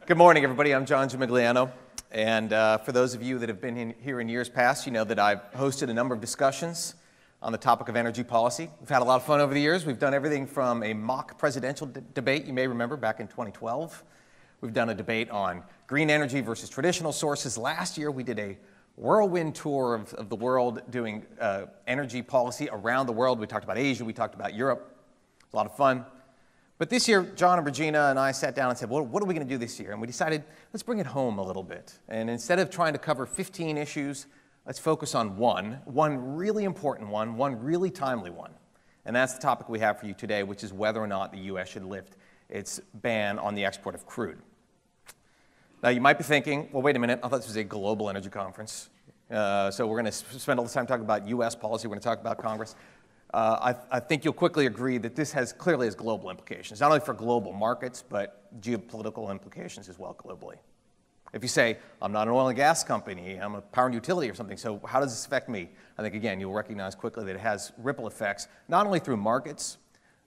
Good morning, everybody. I'm John Gimigliano, and for those of you that have been here in years past, you know that I've hosted a number of discussions on the topic of energy policy. We've had a lot of fun over the years. We've done everything from a mock presidential debate, you may remember, back in 2012. We've done a debate on green energy versus traditional sources. Last year, we did a whirlwind tour of the world doing energy policy around the world. We talked about Asia, we talked about Europe. It was a lot of fun. But this year, John and Regina and I sat down and said, well, what are we going to do this year? And we decided, let's bring it home a little bit. And instead of trying to cover 15 issues, let's focus on one really important one really timely one. And that's the topic we have for you today, which is whether or not the U.S. should lift its ban on the export of crude. Now, you might be thinking, well, wait a minute, I thought this was a global energy conference. So we're going to spend all the time talking about U.S. policy. We're going to talk about Congress. I think you'll quickly agree that this clearly has global implications, not only for global markets, but geopolitical implications as well globally. If you say, I'm not an oil and gas company, I'm a power and utility or something, so how does this affect me? I think, again, you'll recognize quickly that it has ripple effects, not only through markets,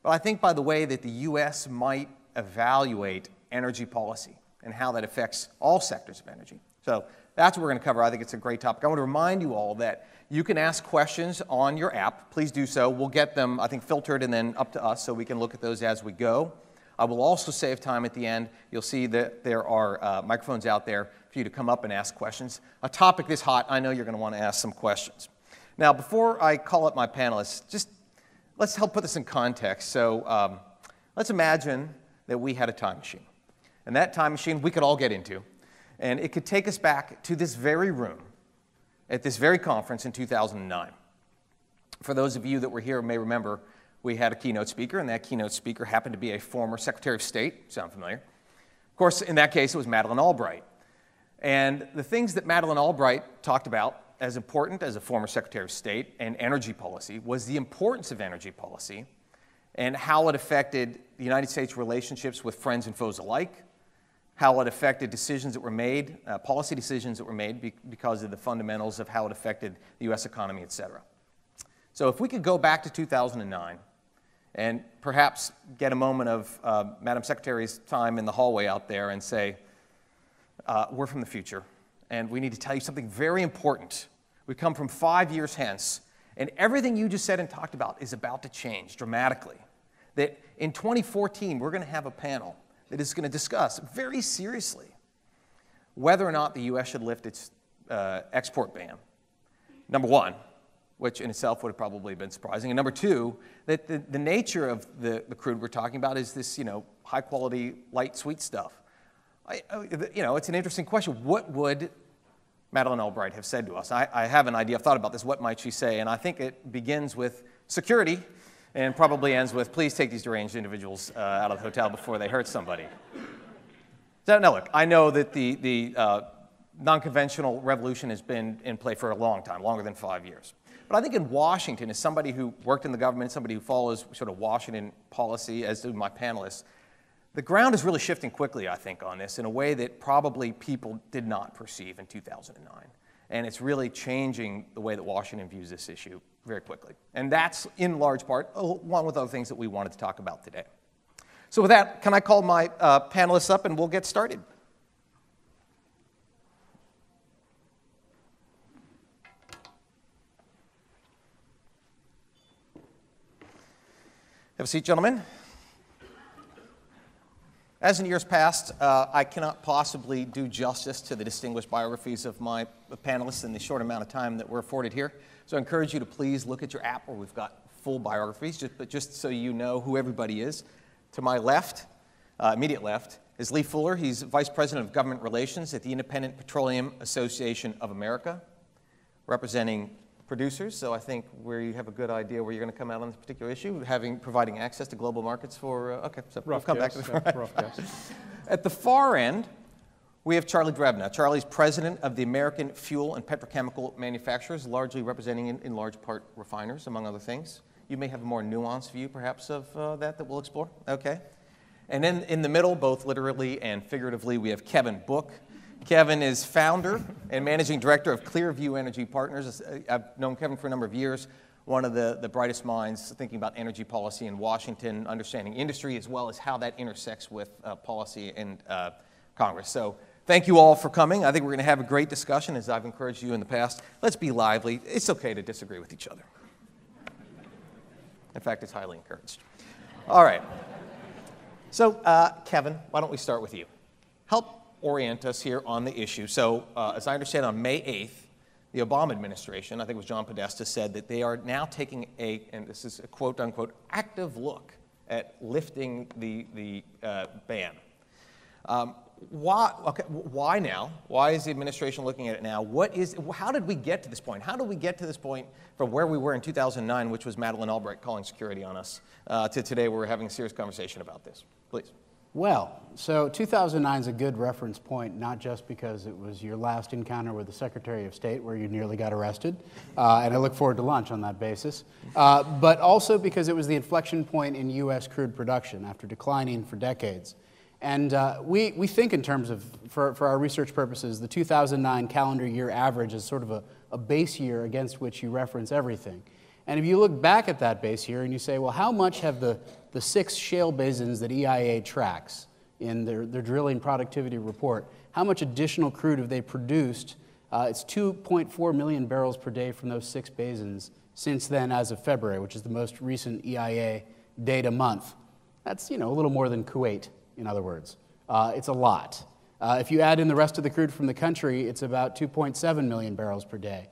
but I think by the way that the U.S. might evaluate energy policy and how that affects all sectors of energy. So that's what we're going to cover. I think it's a great topic. I want to remind you all that you can ask questions on your app. Please do so. We'll get them, I think, filtered and then up to us so we can look at those as we go. I will also save time at the end. You'll see that there are microphones out there for you to come up and ask questions. A topic this hot, I know you're going to want to ask some questions. Now, before I call up my panelists, just let's help put this in context. So let's imagine that we had a time machine. And that time machine we could all get into. And it could take us back to this very room at this very conference in 2009. For those of you that were here may remember, we had a keynote speaker, and that keynote speaker happened to be a former Secretary of State. Sound familiar? Of course, in that case, it was Madeleine Albright. And the things that Madeleine Albright talked about as important as a former Secretary of State and energy policy was the importance of energy policy and how it affected the United States relationships with friends and foes alike, how it affected decisions that were made, policy decisions that were made because of the fundamentals of how it affected the U.S. economy, et cetera. So if we could go back to 2009 and perhaps get a moment of Madam Secretary's time in the hallway out there and say, we're from the future, and we need to tell you something very important. We come from 5 years hence, and everything you just said and talked about is about to change dramatically. That in 2014, we're going to have a panel that is going to discuss very seriously whether or not the U.S. should lift its export ban. Number one, which in itself would have probably been surprising, and number two, that the nature of the crude we're talking about is this, high-quality, light, sweet stuff. It's an interesting question. What would Madeleine Albright have said to us? I have an idea. I've thought about this. What might she say? And I think it begins with security, and probably ends with, please take these deranged individuals out of the hotel before they hurt somebody. So, now look, I know that the non-conventional revolution has been in play for a long time, longer than 5 years. But I think in Washington, as somebody who worked in the government, somebody who follows sort of Washington policy, as do my panelists, the ground is really shifting quickly, I think, on this in a way that probably people did not perceive in 2009. And it's really changing the way that Washington views this issue very quickly. And that's, in large part, along with other things that we wanted to talk about today. So with that, can I call my panelists up and we'll get started? Have a seat, gentlemen. As in years past, I cannot possibly do justice to the distinguished biographies of my panelists in the short amount of time that we're afforded here. So I encourage you to please look at your app where we've got full biographies, just so you know who everybody is. To my left, immediate left, is Lee Fuller. He's Vice President of Government Relations at the Independent Petroleum Association of America, representing producers. So I think you have a good idea where you're going to come out on this particular issue, providing access to global markets for, okay, so we'll come back to the At the far end, we have Charlie Drebna. Charlie's president of the American Fuel and Petrochemical Manufacturers, largely representing in large part refiners, among other things. You may have a more nuanced view, perhaps, of that we'll explore. Okay. And then in the middle, both literally and figuratively, we have Kevin Book. Kevin is founder and managing director of Clearview Energy Partners. I've known Kevin for a number of years, one of the brightest minds thinking about energy policy in Washington, understanding industry as well as how that intersects with policy and Congress. So thank you all for coming. I think we're going to have a great discussion, as I've encouraged you in the past. Let's be lively. It's okay to disagree with each other. In fact, it's highly encouraged. All right. So, Kevin, why don't we start with you? Help orient us here on the issue. So, as I understand, on May 8th, the Obama administration, I think it was John Podesta, said that they are now taking and this is a quote-unquote, active look at lifting the ban. Why now? Why is the administration looking at it now? How did we get to this point? How did we get to this point from where we were in 2009, which was Madeleine Albright calling security on us, to today where we're having a serious conversation about this? Please. Well, so 2009 is a good reference point, not just because it was your last encounter with the Secretary of State where you nearly got arrested, and I look forward to lunch on that basis, but also because it was the inflection point in U.S. crude production after declining for decades. And we think in terms of, for our research purposes, the 2009 calendar year average is sort of a base year against which you reference everything. And if you look back at that base year and you say, well, how much have the 6 shale basins that EIA tracks in their drilling productivity report, how much additional crude have they produced? It's 2.4 million barrels per day from those 6 basins since then as of February, which is the most recent EIA data month. That's, a little more than Kuwait, in other words. It's a lot. If you add in the rest of the crude from the country, it's about 2.7 million barrels per day.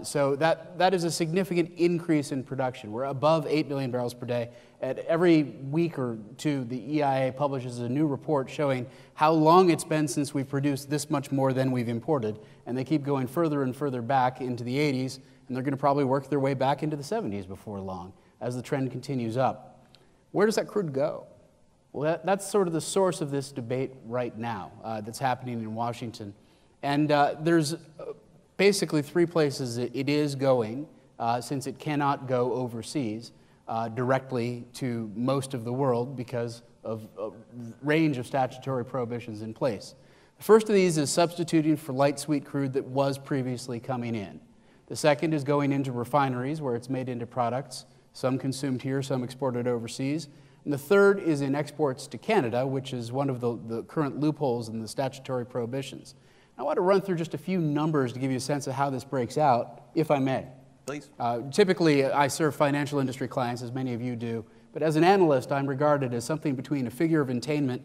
So that is a significant increase in production. We're above 8 million barrels per day. At every week or two, the EIA publishes a new report showing how long it's been since we've produced this much more than we've imported. And they keep going further and further back into the 80s, and they're going to probably work their way back into the 70s before long as the trend continues up. Where does that crude go? Well, that's sort of the source of this debate right now that's happening in Washington. And there's basically 3 places it is going, since it cannot go overseas directly to most of the world because of a range of statutory prohibitions in place. The first of these is substituting for light sweet crude that was previously coming in. The second is going into refineries where it's made into products, some consumed here, some exported overseas. And the third is in exports to Canada, which is one of the current loopholes in the statutory prohibitions. I want to run through just a few numbers to give you a sense of how this breaks out, if I may. Please. Typically, I serve financial industry clients, as many of you do, but as an analyst, I'm regarded as something between a figure of entertainment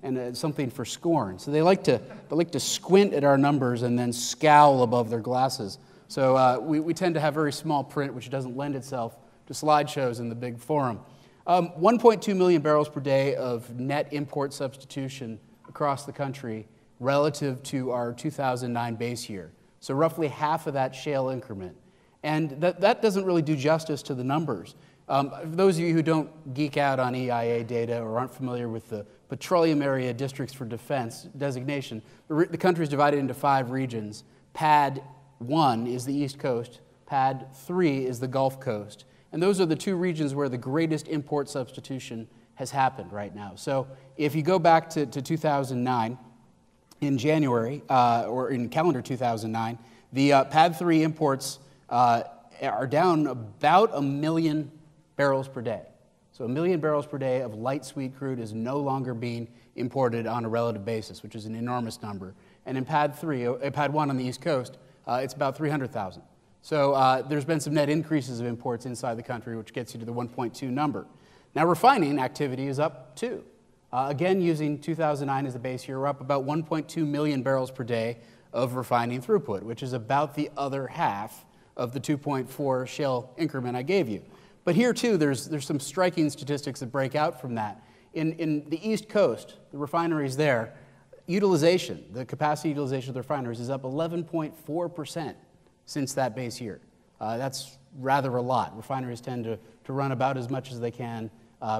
and something for scorn. So they like to squint at our numbers and then scowl above their glasses. So we tend to have very small print, which doesn't lend itself to slideshows in the big forum. 1.2 million barrels per day of net import substitution across the country relative to our 2009 base year. So roughly half of that shale increment. And that doesn't really do justice to the numbers. For those of you who don't geek out on EIA data or aren't familiar with the Petroleum Area Districts for Defense designation, the country is divided into 5 regions. PAD 1 is the East Coast, PAD 3 is the Gulf Coast. And those are the 2 regions where the greatest import substitution has happened right now. So if you go back to 2009, in January, or in calendar 2009, the PAD 3 imports are down about 1 million barrels per day. So 1 million barrels per day of light sweet crude is no longer being imported on a relative basis, which is an enormous number. And in PAD 1 on the East Coast, it's about 300,000. So there's been some net increases of imports inside the country, which gets you to the 1.2 number. Now refining activity is up too. Again, using 2009 as the base year, we're up about 1.2 million barrels per day of refining throughput, which is about the other half of the 2.4 shale increment I gave you. But here too, there's some striking statistics that break out from that. In the East Coast, the refineries there, utilization, the capacity utilization of the refineries is up 11.4% since that base year. That's rather a lot. Refineries tend to run about as much as they can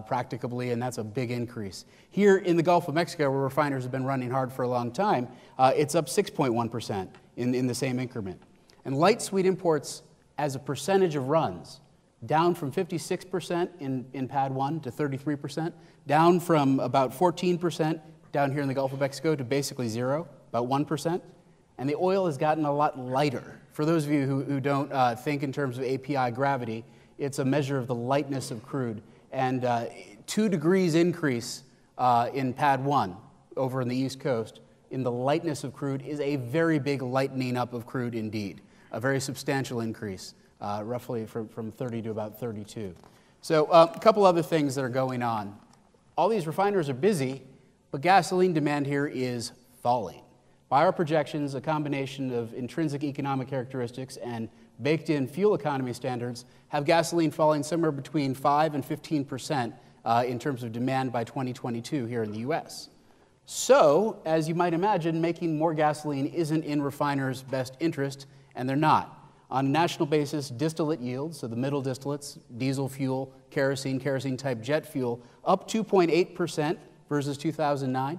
practicably, and that's a big increase. Here in the Gulf of Mexico, where refiners have been running hard for a long time, it's up 6.1% in the same increment. And light sweet imports as a percentage of runs, down from 56% in PAD 1 to 33%, down from about 14% down here in the Gulf of Mexico to basically 0, about 1%. And the oil has gotten a lot lighter. For those of you who don't think in terms of API gravity, it's a measure of the lightness of crude. And 2 degrees increase in PAD 1 over in the East Coast in the lightness of crude is a very big lightening up of crude indeed, a very substantial increase, roughly from 30 to about 32. So a couple other things that are going on. All these refiners are busy, but gasoline demand here is falling. By our projections, a combination of intrinsic economic characteristics and baked-in fuel economy standards have gasoline falling somewhere between 5 and 15% in terms of demand by 2022 here in the U.S. So, as you might imagine, making more gasoline isn't in refiners' best interest, and they're not. On a national basis, distillate yields, so the middle distillates, diesel fuel, kerosene-type jet fuel, up 2.8% versus 2009.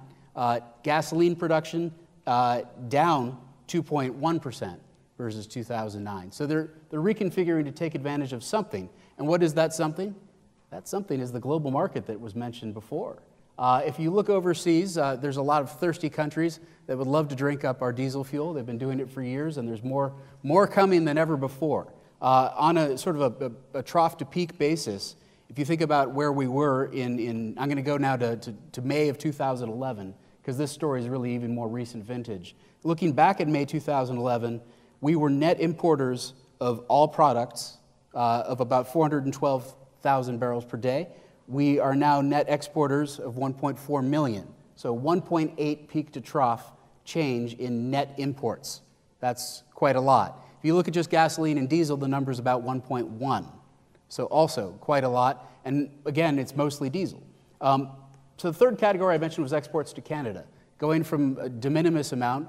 Gasoline production down 2.1% versus 2009. So they're reconfiguring to take advantage of something. And what is that something? That something is the global market that was mentioned before. If you look overseas, there's a lot of thirsty countries that would love to drink up our diesel fuel. They've been doing it for years, and there's more coming than ever before. On a sort of a trough-to-peak basis, if you think about where we were I'm going to go now to May of 2011, because this story is really even more recent vintage. Looking back at May 2011, we were net importers of all products of about 412,000 barrels per day. We are now net exporters of 1.4 million. So 1.8 peak to trough change in net imports. That's quite a lot. If you look at just gasoline and diesel, the number is about 1.1. So also quite a lot. And again, it's mostly diesel. So the third category I mentioned was exports to Canada, going from a de minimis amount,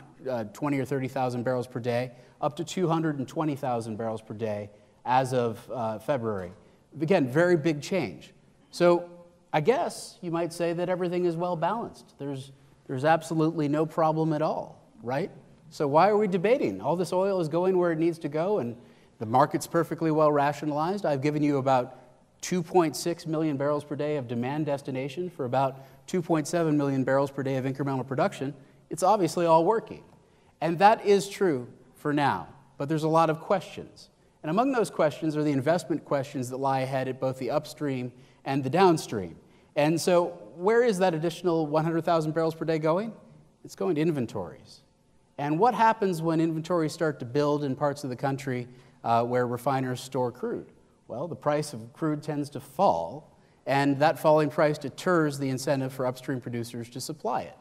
20 or 30,000 barrels per day, up to 220,000 barrels per day as of February. Again, very big change. So I guess you might say that everything is well balanced. There's absolutely no problem at all, right? So why are we debating? All this oil is going where it needs to go, and the market's perfectly well rationalized. I've given you about 2.6 million barrels per day of demand destination for about 2.7 million barrels per day of incremental production. It's obviously all working. And that is true for now, but there's a lot of questions. And among those questions are the investment questions that lie ahead at both the upstream and the downstream. And so where is that additional 100,000 barrels per day going? It's going to inventories. And what happens when inventories start to build in parts of the country where refiners store crude? Well, the price of crude tends to fall, and that falling price deters the incentive for upstream producers to supply it.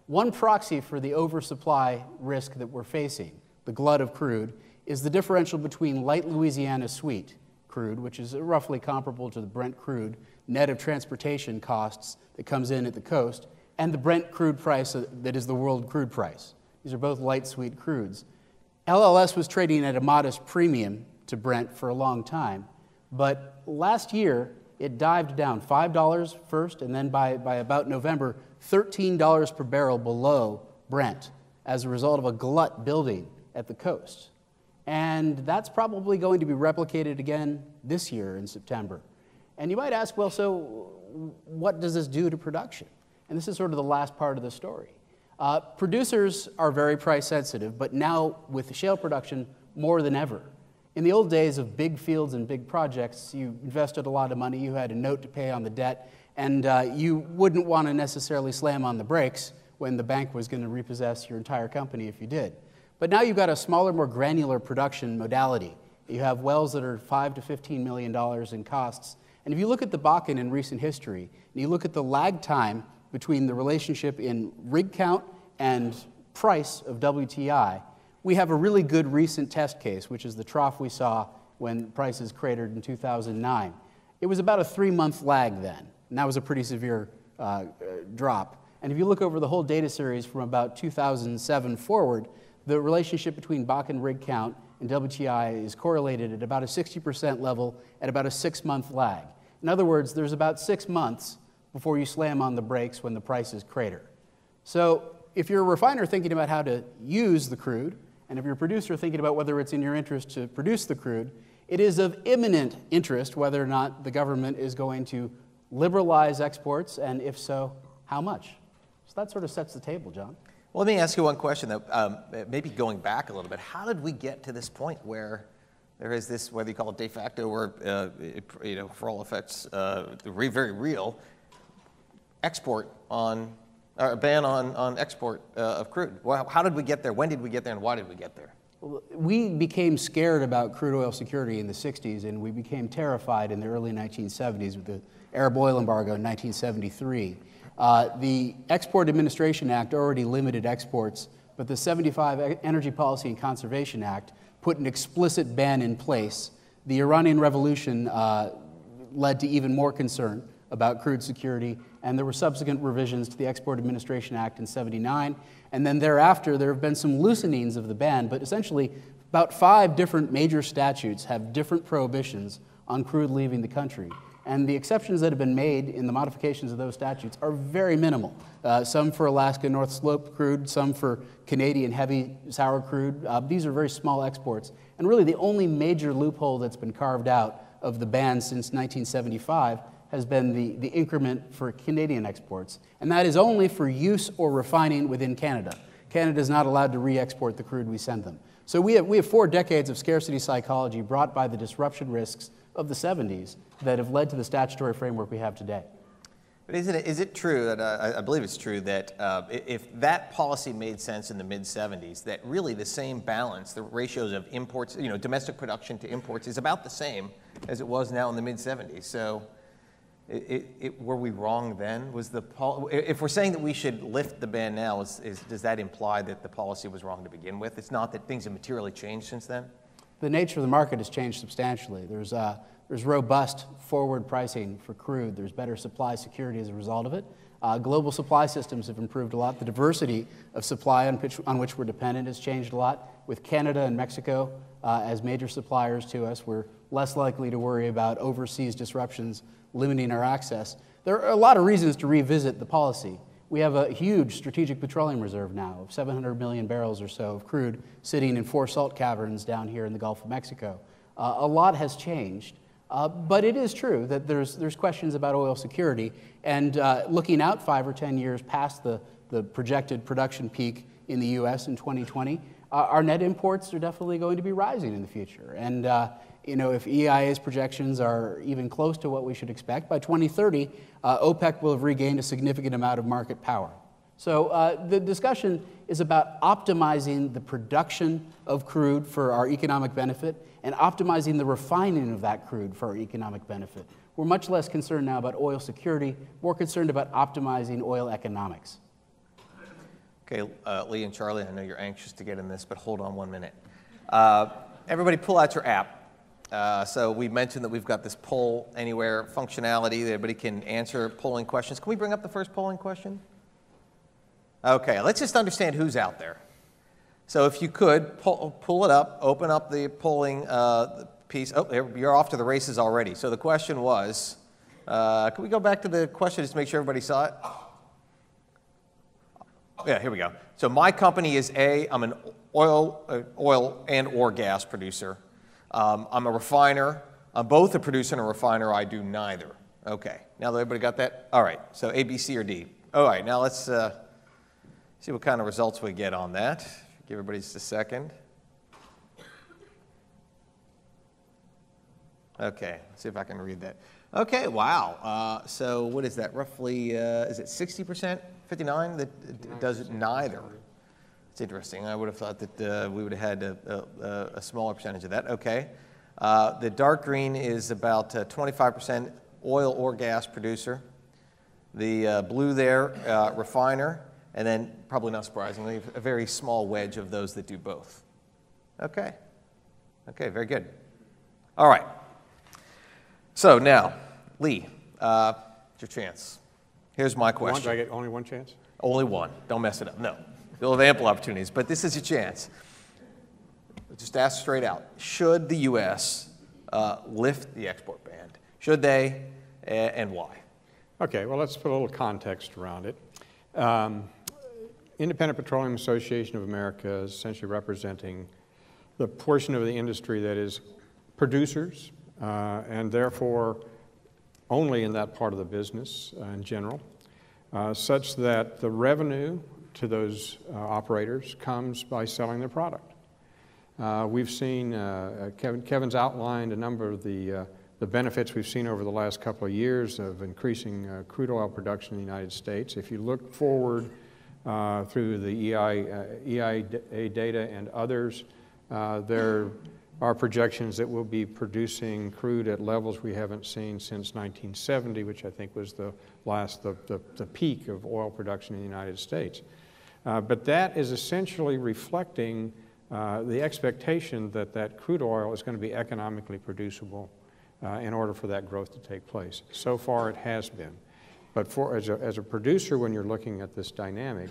One proxy for the oversupply risk that we're facing, the glut of crude, is the differential between light Louisiana sweet crude, which is roughly comparable to the Brent crude, net of transportation costs that comes in at the coast, and the Brent crude price that is the world crude price. These are both light sweet crudes. LLS was trading at a modest premium to Brent for a long time, but last year it dived down $5 first, and then by about November, $13 per barrel below Brent as a result of a glut building at the coast. And that's probably going to be replicated again this year in September. And you might ask, well, so what does this do to production? And this is sort of the last part of the story. Producers are very price sensitive, but now with the shale production, more than ever. In the old days of big fields and big projects, you invested a lot of money, you had a note to pay on the debt, and you wouldn't want to necessarily slam on the brakes when the bank was going to repossess your entire company if you did. But now you've got a smaller, more granular production modality. You have wells that are $5 to $15 million in costs. And if you look at the Bakken in recent history, and you look at the lag time between the relationship in rig count and price of WTI, we have a really good recent test case, which is the trough we saw when prices cratered in 2009. It was about a 3-month lag then, and that was a pretty severe drop. And if you look over the whole data series from about 2007 forward, the relationship between Bakken rig count and WTI is correlated at about a 60% level at about a 6-month lag. In other words, there's about 6 months before you slam on the brakes when the prices crater. So if you're a refiner thinking about how to use the crude, and if you're a producer thinking about whether it's in your interest to produce the crude, it is of imminent interest whether or not the government is going to liberalize exports, and if so, how much? So that sort of sets the table, John. Well, let me ask you one question, though, maybe going back a little bit. How did we get to this point where there is this, whether you call it de facto or, for all effects, very real export on or a ban on export of crude. Well, how did we get there? When did we get there, and why did we get there? We became scared about crude oil security in the 60s, and we became terrified in the early 1970s with the Arab oil embargo in 1973. The Export Administration Act already limited exports, but the 75 Energy Policy and Conservation Act put an explicit ban in place. The Iranian Revolution led to even more concern about crude security, and there were subsequent revisions to the Export Administration Act in '79, and then thereafter there have been some loosenings of the ban, but essentially about 5 different major statutes have different prohibitions on crude leaving the country. And the exceptions that have been made in the modifications of those statutes are very minimal. Some for Alaska North Slope crude, some for Canadian heavy sour crude. These are very small exports. And really the only major loophole that's been carved out of the ban since 1975 has been the increment for Canadian exports. And that is only for use or refining within Canada. Canada is not allowed to re-export the crude we send them. So we have 4 decades of scarcity psychology brought by the disruption risks of the 70s that have led to the statutory framework we have today. But is it true that, I believe it's true, that if that policy made sense in the mid-70s, that really the same balance, the ratios of imports, domestic production to imports is about the same as it was now in the mid-70s. So were we wrong then? If we're saying that we should lift the ban now, does that imply that the policy was wrong to begin with? It's not that things have materially changed since then? The nature of the market has changed substantially. There's robust forward pricing for crude. There's better supply security as a result of it. Global supply systems have improved a lot. The diversity of supply on which we're dependent has changed a lot. With Canada and Mexico as major suppliers to us, we're less likely to worry about overseas disruptions limiting our access. There are a lot of reasons to revisit the policy. We have a huge strategic petroleum reserve now of 700 million barrels or so of crude sitting in 4 salt caverns down here in the Gulf of Mexico. A lot has changed, but it is true that there's questions about oil security, and looking out 5 or 10 years past the projected production peak in the U.S. in 2020, our net imports are definitely going to be rising in the future. And if EIA's projections are even close to what we should expect, by 2030, OPEC will have regained a significant amount of market power. So the discussion is about optimizing the production of crude for our economic benefit and optimizing the refining of that crude for our economic benefit. We're much less concerned now about oil security, more concerned about optimizing oil economics. Okay, Lee and Charlie, I know you're anxious to get in this, but hold on 1 minute. Everybody pull out your app. So we mentioned that we've got this poll anywhere functionality that everybody can answer polling questions. Can we bring up the first polling question? Okay, let's just understand who's out there. So if you could, pull it up, open up the polling piece. Oh, you're off to the races already. So the question was, can we go back to the question just to make sure everybody saw it? Yeah, here we go. So my company is I'm an oil and or gas producer. I'm a refiner. I'm both a producer and a refiner. I do neither. Okay. Now that everybody got that? All right. So A, B, C, or D. All right. Now let's see what kind of results we get on that. Give everybody just a second. Okay. Let's see if I can read that. Okay. Wow. So what is that? Roughly, is it 60%, 59% that does it neither? It's interesting. I would have thought that we would have had a smaller percentage of that. Okay. The dark green is about 25% oil or gas producer. The blue there, refiner. And then, probably not surprisingly, a very small wedge of those that do both. Okay. Okay, very good. All right. So now, Lee, it's your chance. Here's my question. Do I get only one chance? Only one. Don't mess it up. No. You'll have ample opportunities, but this is your chance. Just ask straight out. Should the U.S. Lift the export ban? Should they, and why? Okay, well, let's put a little context around it. Independent Petroleum Association of America is essentially representing the portion of the industry that is producers, and therefore only in that part of the business in general, such that the revenue to those operators comes by selling their product. We've seen, Kevin's outlined a number of the the benefits we've seen over the last couple of years of increasing crude oil production in the United States. If you look forward through the EIA data and others, there are projections that we'll be producing crude at levels we haven't seen since 1970, which I think was the peak of oil production in the United States. But that is essentially reflecting the expectation that that crude oil is going to be economically producible in order for that growth to take place. So far it has been. But as a producer, when you're looking at this dynamic,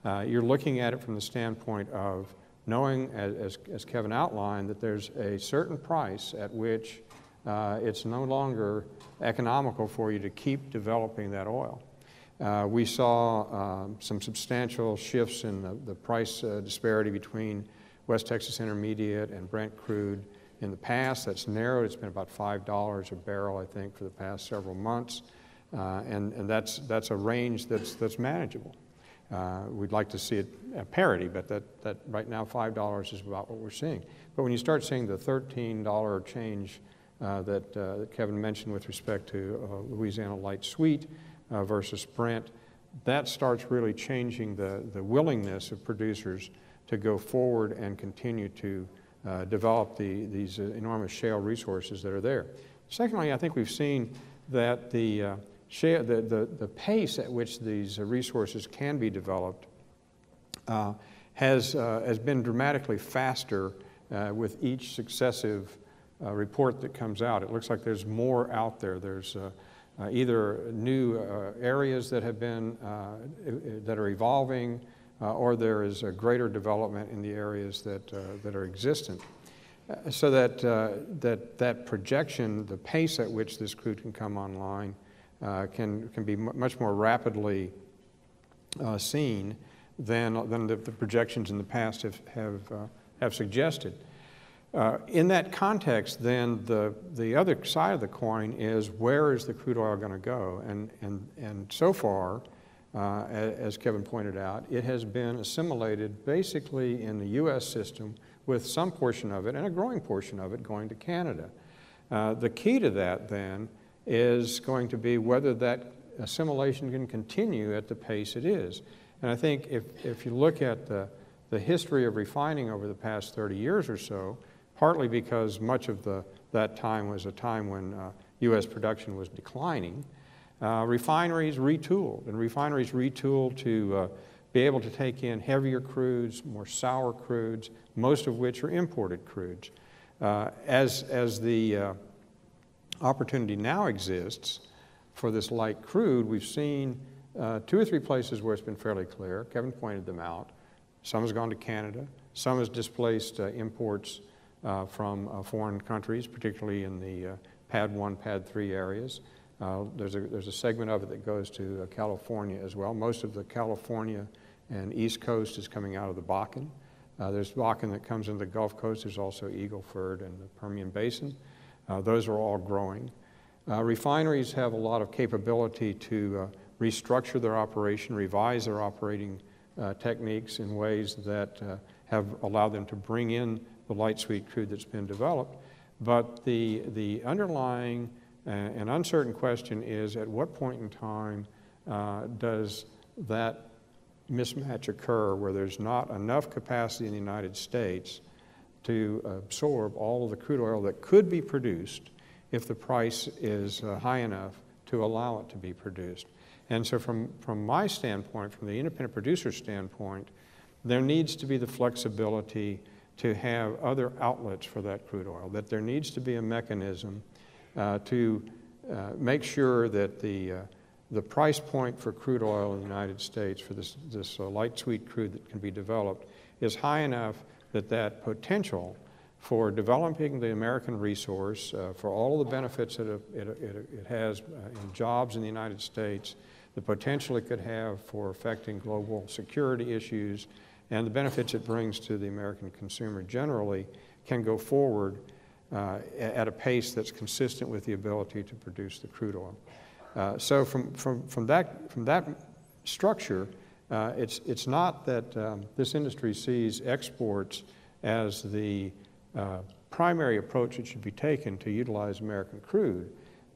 you're looking at it from the standpoint of knowing, as Kevin outlined, that there's a certain price at which it's no longer economical for you to keep developing that oil. We saw some substantial shifts in the price disparity between West Texas Intermediate and Brent crude in the past. That's narrowed. It's been about $5 a barrel, I think, for the past several months. And that's a range that's manageable. We'd like to see it at parity, but that right now $5 is about what we're seeing. But when you start seeing the $13 change that Kevin mentioned with respect to Louisiana Light Sweet versus Brent, that starts really changing the willingness of producers to go forward and continue to develop these enormous shale resources that are there. Secondly, I think we've seen that the pace at which these resources can be developed has been dramatically faster with each successive report that comes out. It looks like there's more out there. There's either new areas that have been that are evolving, or there is a greater development in the areas that are existent. So that projection, the pace at which this crude can come online, can be much more rapidly seen than the projections in the past have suggested. In that context, then the other side of the coin is, where is the crude oil going to go? And so far, as Kevin pointed out, it has been assimilated basically in the U.S. system, with some portion of it and a growing portion of it going to Canada. The key to that then is going to be whether that assimilation can continue at the pace it is. And I think if you look at the history of refining over the past 30 years or so, partly because much of that time was a time when U.S. production was declining, refineries retooled, and refineries retooled to be able to take in heavier crudes, more sour crudes, most of which are imported crudes. As the opportunity now exists for this light crude, we've seen 2 or 3 places where it's been fairly clear. Kevin pointed them out. Some has gone to Canada. Some has displaced imports from foreign countries, particularly in the PAD 1, PAD 3 areas. There's a segment of it that goes to California as well. Most of the California and East Coast is coming out of the Bakken. There's Bakken that comes into the Gulf Coast. There's also Eagle Ford and the Permian Basin. Those are all growing. Refineries have a lot of capability to restructure their operation, revise their operating techniques in ways that have allowed them to bring in the light sweet crude that's been developed. But the underlying and uncertain question is, at what point in time does that mismatch occur where there's not enough capacity in the United States to absorb all of the crude oil that could be produced if the price is high enough to allow it to be produced. And so from my standpoint, from the independent producer standpoint, there needs to be the flexibility to have other outlets for that crude oil, that there needs to be a mechanism to make sure that the price point for crude oil in the United States for this light sweet crude that can be developed is high enough that that potential for developing the American resource, for all of the benefits that it has in jobs in the United States, the potential it could have for affecting global security issues, and the benefits it brings to the American consumer generally, can go forward at a pace that's consistent with the ability to produce the crude oil. So from that structure, it's not that this industry sees exports as the primary approach that should be taken to utilize American crude.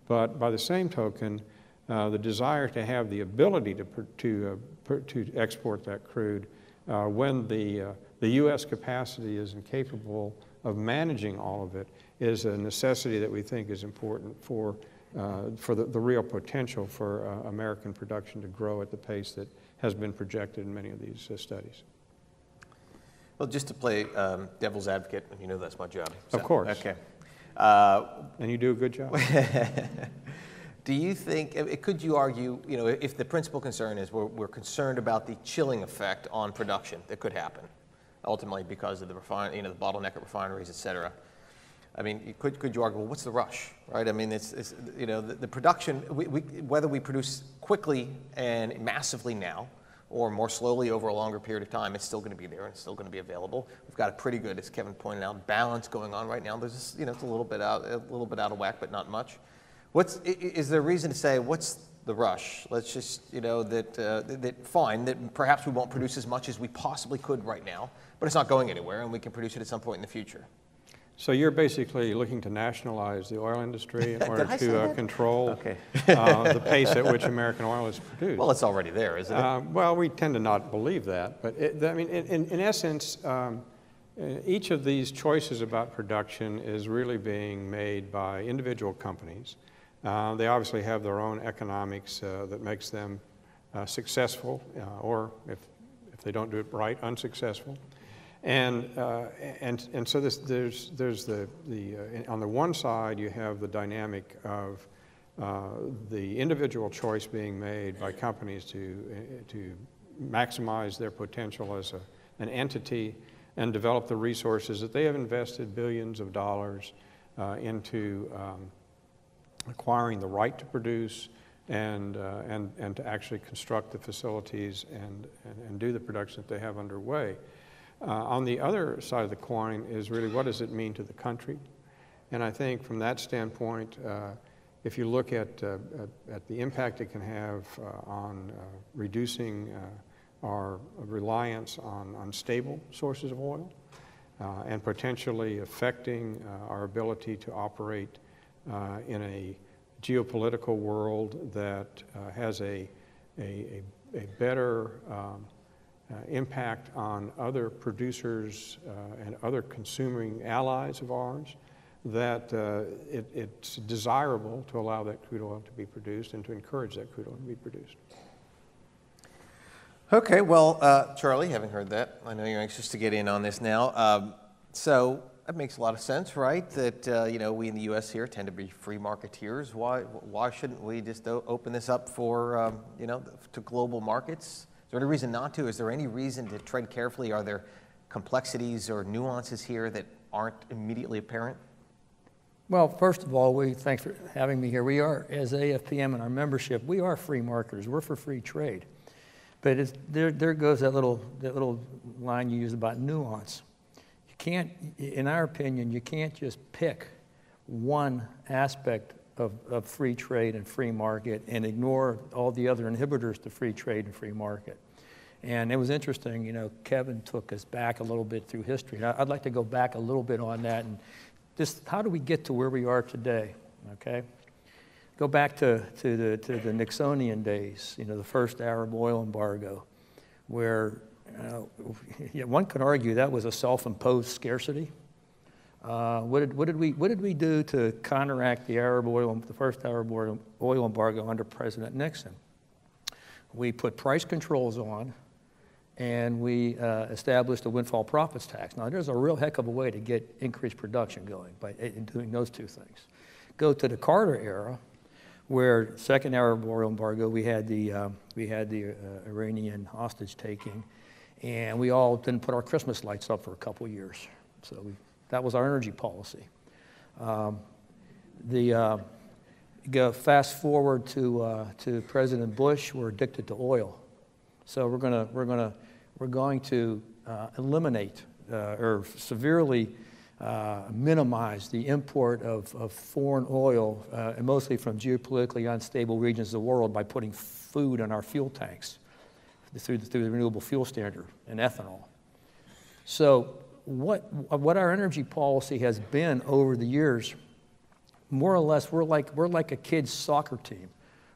But by the same token, the desire to have the ability to export that crude when the U.S. capacity is incapable of managing all of it is a necessity that we think is important for the real potential for American production to grow at the pace that has been projected in many of these studies. Well, just to play devil's advocate, you know that's my job. So, of course. Okay. And you do a good job. Do you think, could you argue, you know, if the principal concern is we're concerned about the chilling effect on production that could happen, ultimately because of the bottleneck at refineries, et cetera. I mean, could you argue, well, what's the rush, right? I mean, it's you know, the production, whether we produce quickly and massively now, or more slowly over a longer period of time, it's still going to be there and it's still going to be available. We've got a pretty good, as Kevin pointed out, balance going on right now. There's just, you know, it's a little bit out of whack, but not much. Is there a reason to say what's the rush? Let's just, you know, that perhaps we won't produce as much as we possibly could right now, but it's not going anywhere, and we can produce it at some point in the future. So you're basically looking to nationalize the oil industry in order to control the pace at which American oil is produced. Well, it's already there, isn't it? Well, we tend to not believe that. But I mean, in essence, each of these choices about production is really being made by individual companies. They obviously have their own economics that makes them successful, or if they don't do it right, unsuccessful. And so there's on the one side you have the dynamic of the individual choice being made by companies to maximize their potential as an entity and develop the resources that they have invested billions of dollars into acquiring the right to produce and to actually construct the facilities and do the production that they have underway. On the other side of the coin is really what does it mean to the country? And I think from that standpoint, if you look at the impact it can have on reducing our reliance on unstable sources of oil and potentially affecting our ability to operate in a geopolitical world that has a better impact on other producers and other consuming allies of ours, that it's desirable to allow that crude oil to be produced and to encourage that crude oil to be produced. Okay, well, Charlie, having heard that, I know you're anxious to get in on this now. So that makes a lot of sense, right? That you know, we in the U.S. here tend to be free marketeers. Why shouldn't we just open this up for you know, to global markets? Is there any reason not to? Is there any reason to tread carefully? Are there complexities or nuances here that aren't immediately apparent? Well, first of all, thanks for having me here. We are, as AFPM and our membership, we are free marketers. We're for free trade. But there goes that little line you use about nuance. You can't, in our opinion, you can't just pick one aspect of free trade and free market and ignore all the other inhibitors to free trade and free market. And it was interesting, you know, Kevin took us back a little bit through history. I'd like to go back a little bit on that and just how do we get to where we are today, okay? Go back to the Nixonian days, you know, the first Arab oil embargo, where one could argue that was a self-imposed scarcity. What did we do to counteract the first Arab oil embargo under President Nixon? We put price controls on, and we established a windfall profits tax. Now, there's a real heck of a way to get increased production going by doing those two things. Go to the Carter era, where second Arab oil embargo, we had the Iranian hostage taking, and we all didn't put our Christmas lights up for a couple years. So that was our energy policy. Go fast forward to President Bush. We're addicted to oil, so we're going to eliminate or severely minimize the import of foreign oil, and mostly from geopolitically unstable regions of the world, by putting food in our fuel tanks through the renewable fuel standard and ethanol. So what our energy policy has been over the years, more or less, we're like a kid's soccer team,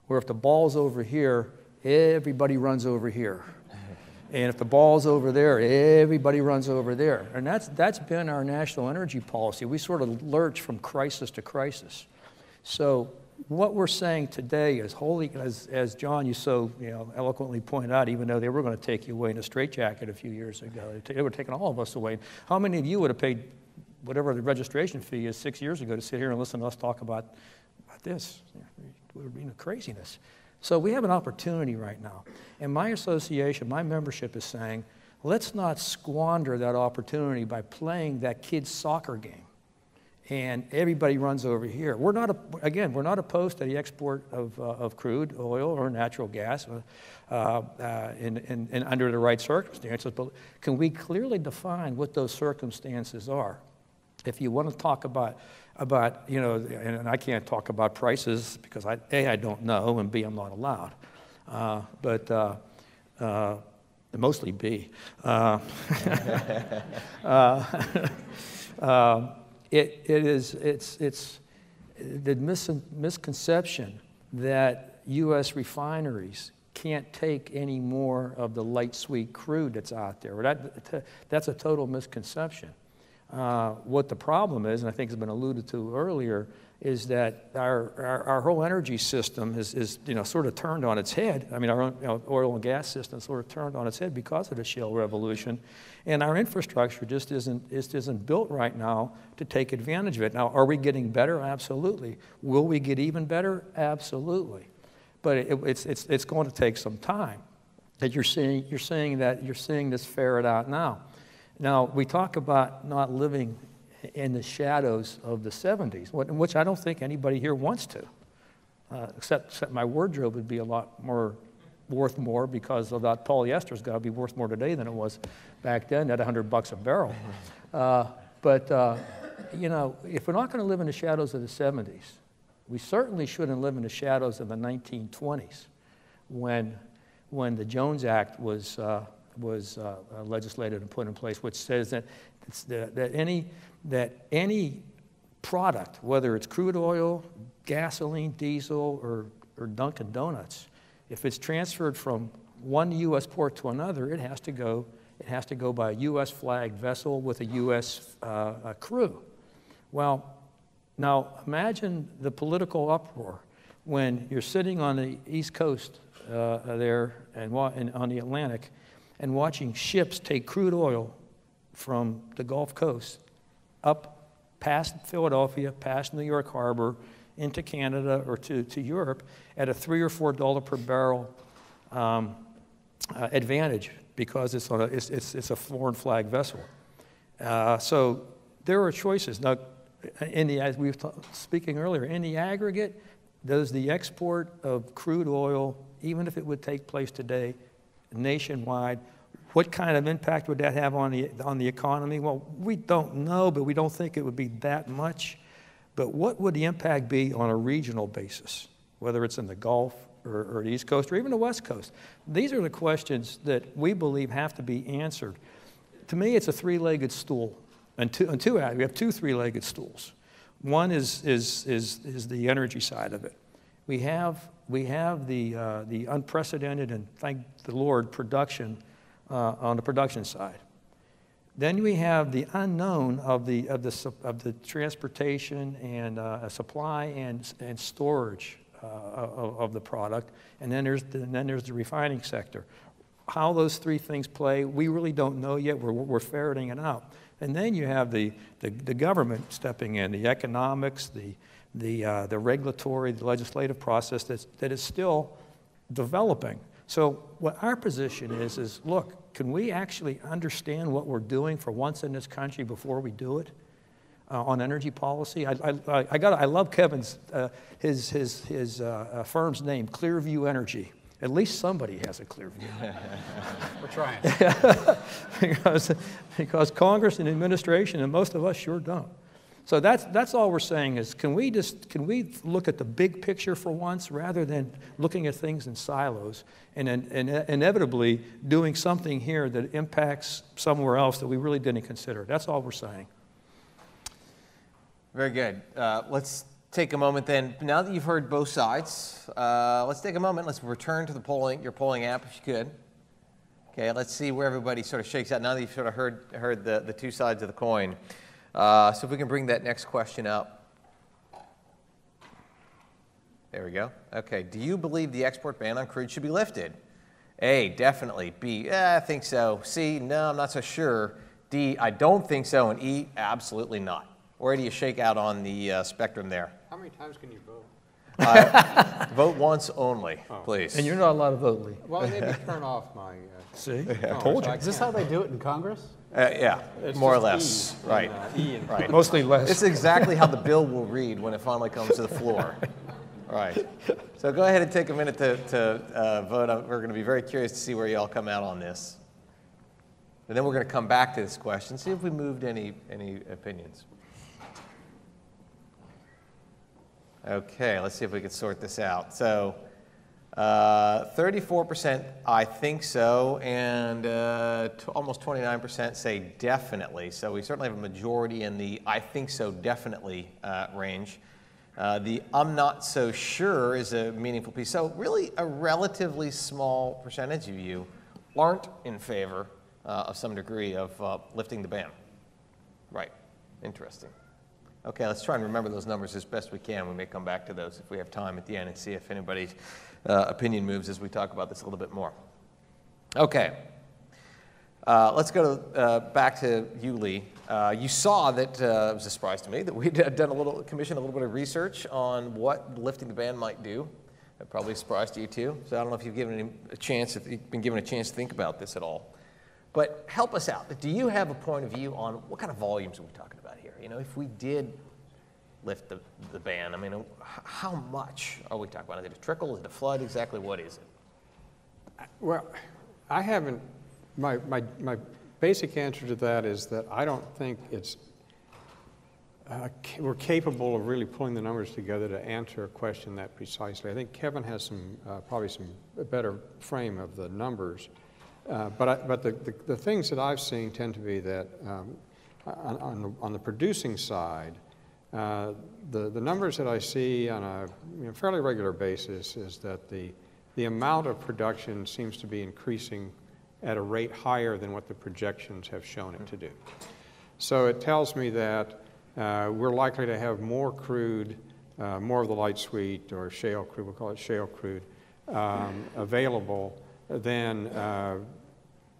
where if the ball's over here, everybody runs over here. And if the ball's over there, everybody runs over there. And that's been our national energy policy. We sort of lurch from crisis to crisis. So what we're saying today is, as John, you so eloquently pointed out, even though they were going to take you away in a straitjacket a few years ago, they were taking all of us away. How many of you would have paid whatever the registration fee is 6 years ago to sit here and listen to us talk about this? It would be craziness. So we have an opportunity right now. And my association, my membership is saying, let's not squander that opportunity by playing that kid's soccer game. And everybody runs over here. We're not opposed to the export of crude oil or natural gas in under the right circumstances. But can we clearly define what those circumstances are? If you want to talk about and I can't talk about prices because I don't know, and B, I'm not allowed. But mostly B. It's the misconception that U.S. refineries can't take any more of the light sweet crude that's out there. That's a total misconception. What the problem is, and I think has been alluded to earlier, is that our whole energy system is sort of turned on its head. I mean, our own, oil and gas system sort of turned on its head because of the shale revolution, and our infrastructure just isn't built right now to take advantage of it. Now, are we getting better? Absolutely. Will we get even better? Absolutely. But it's going to take some time. That you're seeing this ferret out now. Now, we talk about not living in the shadows of the 70s, which I don't think anybody here wants to, except my wardrobe would be a lot more worth more because of that polyester's got to be worth more today than it was back then at $100 a barrel. But if we're not going to live in the shadows of the 70s, we certainly shouldn't live in the shadows of the 1920s when the Jones Act was legislated and put in place, which says that any product, whether it's crude oil, gasoline, diesel, or Dunkin' Donuts, if it's transferred from one U.S. port to another, it has to go by a U.S. flagged vessel with a U.S. crew. Well, now imagine the political uproar when you're sitting on the East Coast there and on the Atlantic, and watching ships take crude oil from the Gulf Coast up past Philadelphia, past New York Harbor, into Canada or to Europe at a $3 or $4 per barrel advantage because it's a foreign flag vessel. So there are choices. Now, as we were speaking earlier, in the aggregate, does the export of crude oil, even if it would take place today, nationwide, what kind of impact would that have on the economy? Well, we don't know, but we don't think it would be that much. But what would the impact be on a regional basis, whether it's in the Gulf or the East Coast or even the West Coast? These are the questions that we believe have to be answered. To me, it's a three-legged stool, we have two three-legged stools. One is the energy side of it. We have the unprecedented, and thank the Lord, production on the production side. Then we have the unknown of the transportation and supply and storage of the product, and then there's the refining sector. How those three things play, we really don't know yet. We're ferreting it out. And then you have the government stepping in, the economics, the regulatory, the legislative process that is still developing. So what our position is look, can we actually understand what we're doing for once in this country before we do it on energy policy? I love Kevin's his firm's name, Clearview Energy. At least somebody has a clear view. We're trying. because Congress and administration and most of us sure don't. So that's all we're saying is, can we look at the big picture for once rather than looking at things in silos and inevitably doing something here that impacts somewhere else that we really didn't consider. That's all we're saying. Very good. Let's take a moment then. Now that you've heard both sides, let's take a moment. Let's return to your polling app if you could. Okay, let's see where everybody sort of shakes out now that you've sort of heard the two sides of the coin. So if we can bring that next question up. There we go. Okay, do you believe the export ban on crude should be lifted? A, definitely. B, I think so. C, no, I'm not so sure. D, I don't think so. And E, absolutely not. Where do you shake out on the spectrum there? How many times can you vote? Vote once only, please. And you're not allowed to vote, Lee. Well, maybe turn off my... See? I told you. Is this how they do it in Congress? Yeah, It's more or just less. Right. E and Right. Mostly less. It's exactly how the bill will read when it finally comes to the floor. Right. So go ahead and take a minute to vote. We're going to be very curious to see where you all come out on this. And then we're going to come back to this question, see if we moved any opinions. Okay, let's see if we can sort this out. So 34% I think so, and almost 29% say definitely. So we certainly have a majority in the I think so definitely range. The I'm not so sure is a meaningful piece. So really a relatively small percentage of you aren't in favor of some degree of lifting the ban. Right, interesting. Okay, let's try and remember those numbers as best we can. We may come back to those if we have time at the end and see if anybody's opinion moves as we talk about this a little bit more. Okay, let's go back to you, Lee. You saw that, it was a surprise to me, that we'd commissioned a little bit of research on what lifting the ban might do. That probably surprised you too. So I don't know if you've been given a chance to think about this at all. But help us out. Do you have a point of view on what kind of volumes are we talking about here? You know, if we did lift the ban, I mean, how much are we talking about? Is it a trickle? Is it a flood? Exactly what is it? Well, I haven't, my basic answer to that is that I don't think we're capable of really pulling the numbers together to answer a question that precisely. I think Kevin has probably some better frame of the numbers. But the things that I've seen tend to be that on the producing side, the numbers that I see on a fairly regular basis is that the amount of production seems to be increasing at a rate higher than what the projections have shown it to do. So it tells me that we're likely to have more crude, more of the light sweet or shale crude, we'll call it shale crude, available than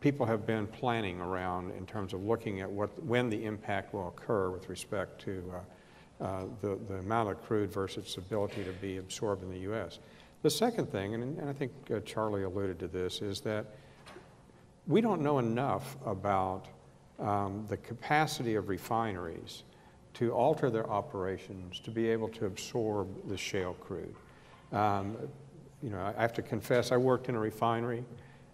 people have been planning around in terms of looking at when the impact will occur with respect to the amount of crude versus its ability to be absorbed in the U.S. The second thing, and I think Charlie alluded to this, is that we don't know enough about the capacity of refineries to alter their operations to be able to absorb the shale crude. You know, I have to confess, I worked in a refinery,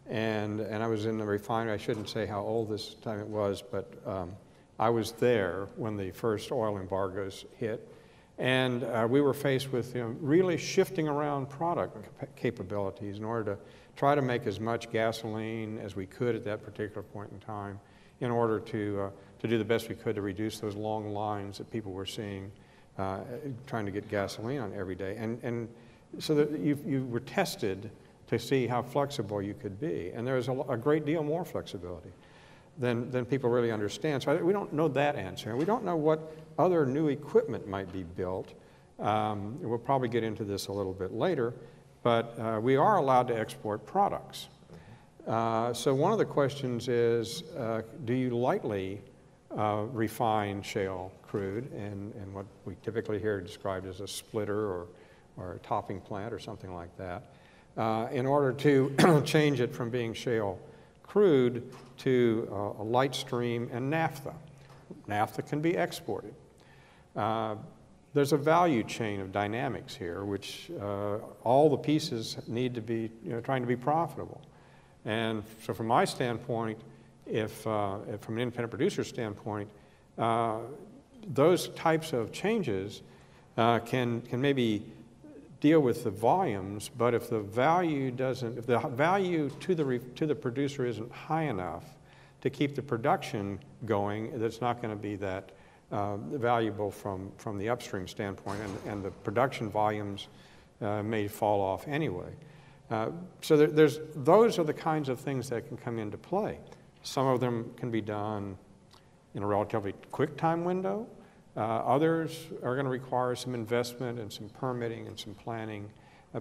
and I was in the refinery. I shouldn't say how old this time it was, but I was there when the first oil embargoes hit, and we were faced with really shifting around product capabilities in order to try to make as much gasoline as we could at that particular point in time in order to do the best we could to reduce those long lines that people were seeing trying to get gasoline on every day. And so that you were tested to see how flexible you could be. And there's a great deal more flexibility than people really understand. So we don't know that answer. We don't know what other new equipment might be built. We'll probably get into this a little bit later, but we are allowed to export products. So one of the questions is, do you lightly refine shale crude and what we typically hear described as a splitter or a topping plant or something like that, in order to change it from being shale crude to a light stream and naphtha. Naphtha can be exported. There's a value chain of dynamics here, which all the pieces need to be trying to be profitable. And so from my standpoint, if from an independent producer standpoint, those types of changes can maybe deal with the volumes, but if the value doesn't, if the value to the producer isn't high enough to keep the production going, that's not going to be that valuable from the upstream standpoint, and the production volumes may fall off anyway. So those are the kinds of things that can come into play. Some of them can be done in a relatively quick time window. Others are going to require some investment and some permitting and some planning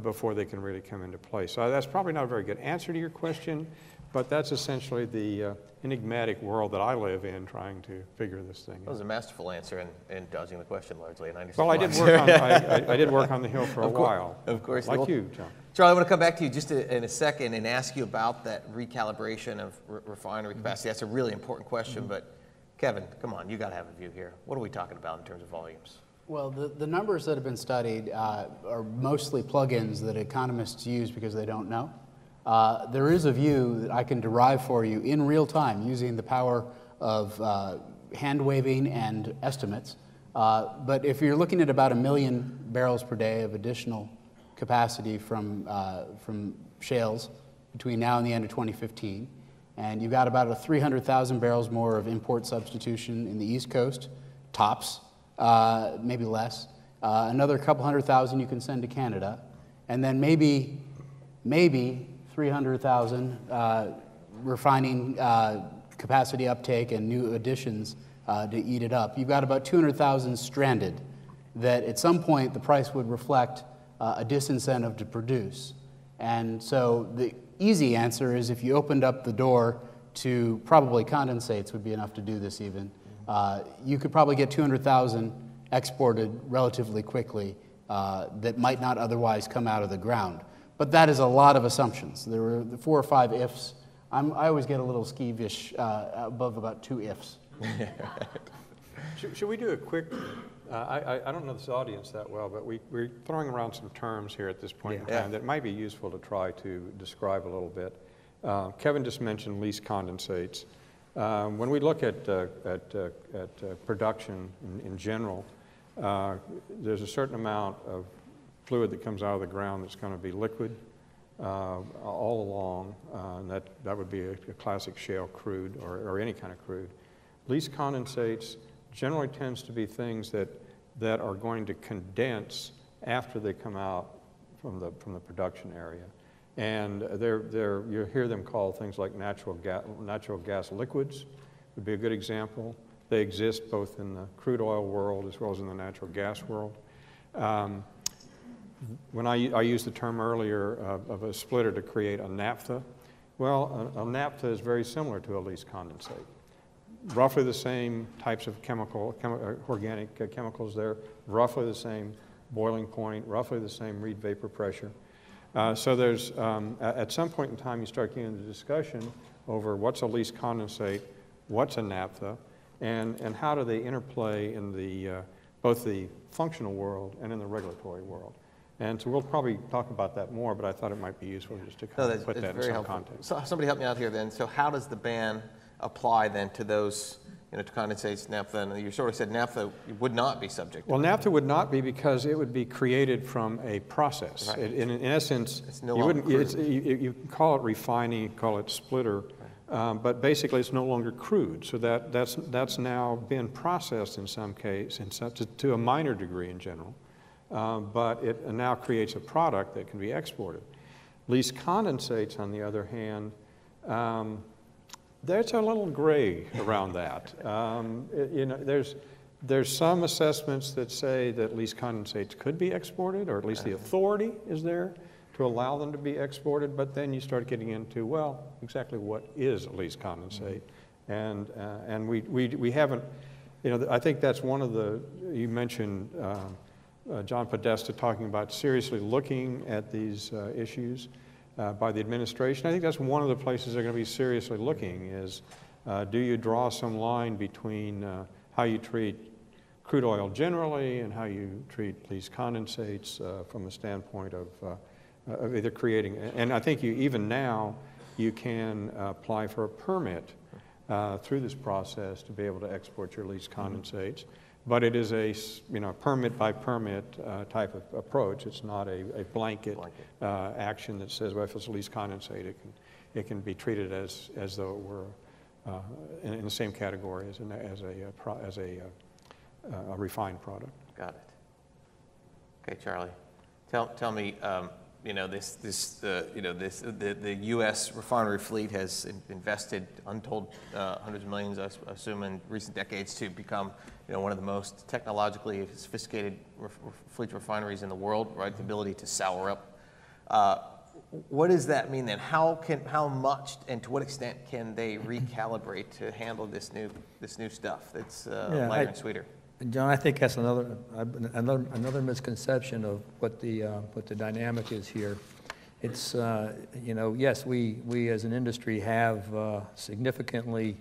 before they can really come into play. So that's probably not a very good answer to your question, but that's essentially the enigmatic world that I live in, trying to figure this thing out. That was a masterful answer in dodging the question largely. And well, I did work on the Hill for a while. Of course. Like you, John. Charlie, I want to come back to you just in a second and ask you about that recalibration of refinery capacity. That's a really important question, but Kevin, come on, you got to have a view here. What are we talking about in terms of volumes? Well, the numbers that have been studied are mostly plugins that economists use because they don't know. There is a view that I can derive for you in real time using the power of hand-waving and estimates. But if you're looking at about 1 million barrels per day of additional capacity from shales between now and the end of 2015, and you've got about 300,000 barrels more of import substitution in the East Coast, tops, maybe less. Another couple 100,000 you can send to Canada, and then maybe 300,000 refining capacity uptake and new additions to eat it up. You've got about 200,000 stranded that at some point the price would reflect a disincentive to produce. And so the easy answer is if you opened up the door to probably condensates would be enough to do this even. You could probably get 200,000 exported relatively quickly that might not otherwise come out of the ground. But that is a lot of assumptions. There were 4 or 5 ifs. I always get a little skeevish above about 2 ifs. Should we do a quick, I don't know this audience that well, but we're throwing around some terms here at this point in time that might be useful to try to describe a little bit. Kevin just mentioned least condensates. When we look at production in general, there's a certain amount of fluid that comes out of the ground that's going to be liquid all along, and that would be a classic shale crude or any kind of crude. Least condensates generally tends to be things that are going to condense after they come out from the production area. And you hear them called things like natural gas liquids would be a good example. They exist both in the crude oil world as well as in the natural gas world. When I used the term earlier of a splitter to create a naphtha, well, a naphtha is very similar to a least condensate. Roughly the same types of organic chemicals there, roughly the same boiling point, roughly the same Reid vapor pressure. So there's, at some point in time, you start getting into discussion over what's a least condensate, what's a naphtha, and how do they interplay in both the functional world and in the regulatory world. And so we'll probably talk about that more, but I thought it might be useful just to kind of put that in some context. So somebody help me out here then. So how does the ban apply then to those, to condensates, naphtha? And you sort of said naphtha would not be subject. Well, naphtha would not be because it would be created from a process. Right. In essence, it's no longer you can call it refining, you can call it splitter, but basically it's no longer crude. So that's now been processed in some case, to a minor degree in general. But it now creates a product that can be exported. Least condensates, on the other hand, there's a little gray around that. There's some assessments that say that least condensates could be exported, or at least the authority is there to allow them to be exported, but then you start getting into, well, exactly what is a least condensate? And we haven't, I think that's one of you mentioned John Podesta talking about seriously looking at these issues by the administration. I think that's one of the places they're going to be seriously looking is, do you draw some line between how you treat crude oil generally and how you treat least condensates from the standpoint of either creating, and I think even now you can apply for a permit through this process to be able to export your least condensates. But it is a permit by permit type of approach. It's not a blanket. Action that says, well, if it's least condensate, it can be treated as though it were in the same category as a refined product. Got it. Okay, Charlie, tell me, the U.S. refinery fleet has invested untold hundreds of millions, I assume, in recent decades to become, one of the most technologically sophisticated fleet refineries in the world, right? The ability to sour up. What does that mean then? How much and to what extent can they recalibrate to handle this new stuff that's lighter and sweeter? John, I think that's another misconception of what the dynamic is here. It's yes, we as an industry have significantly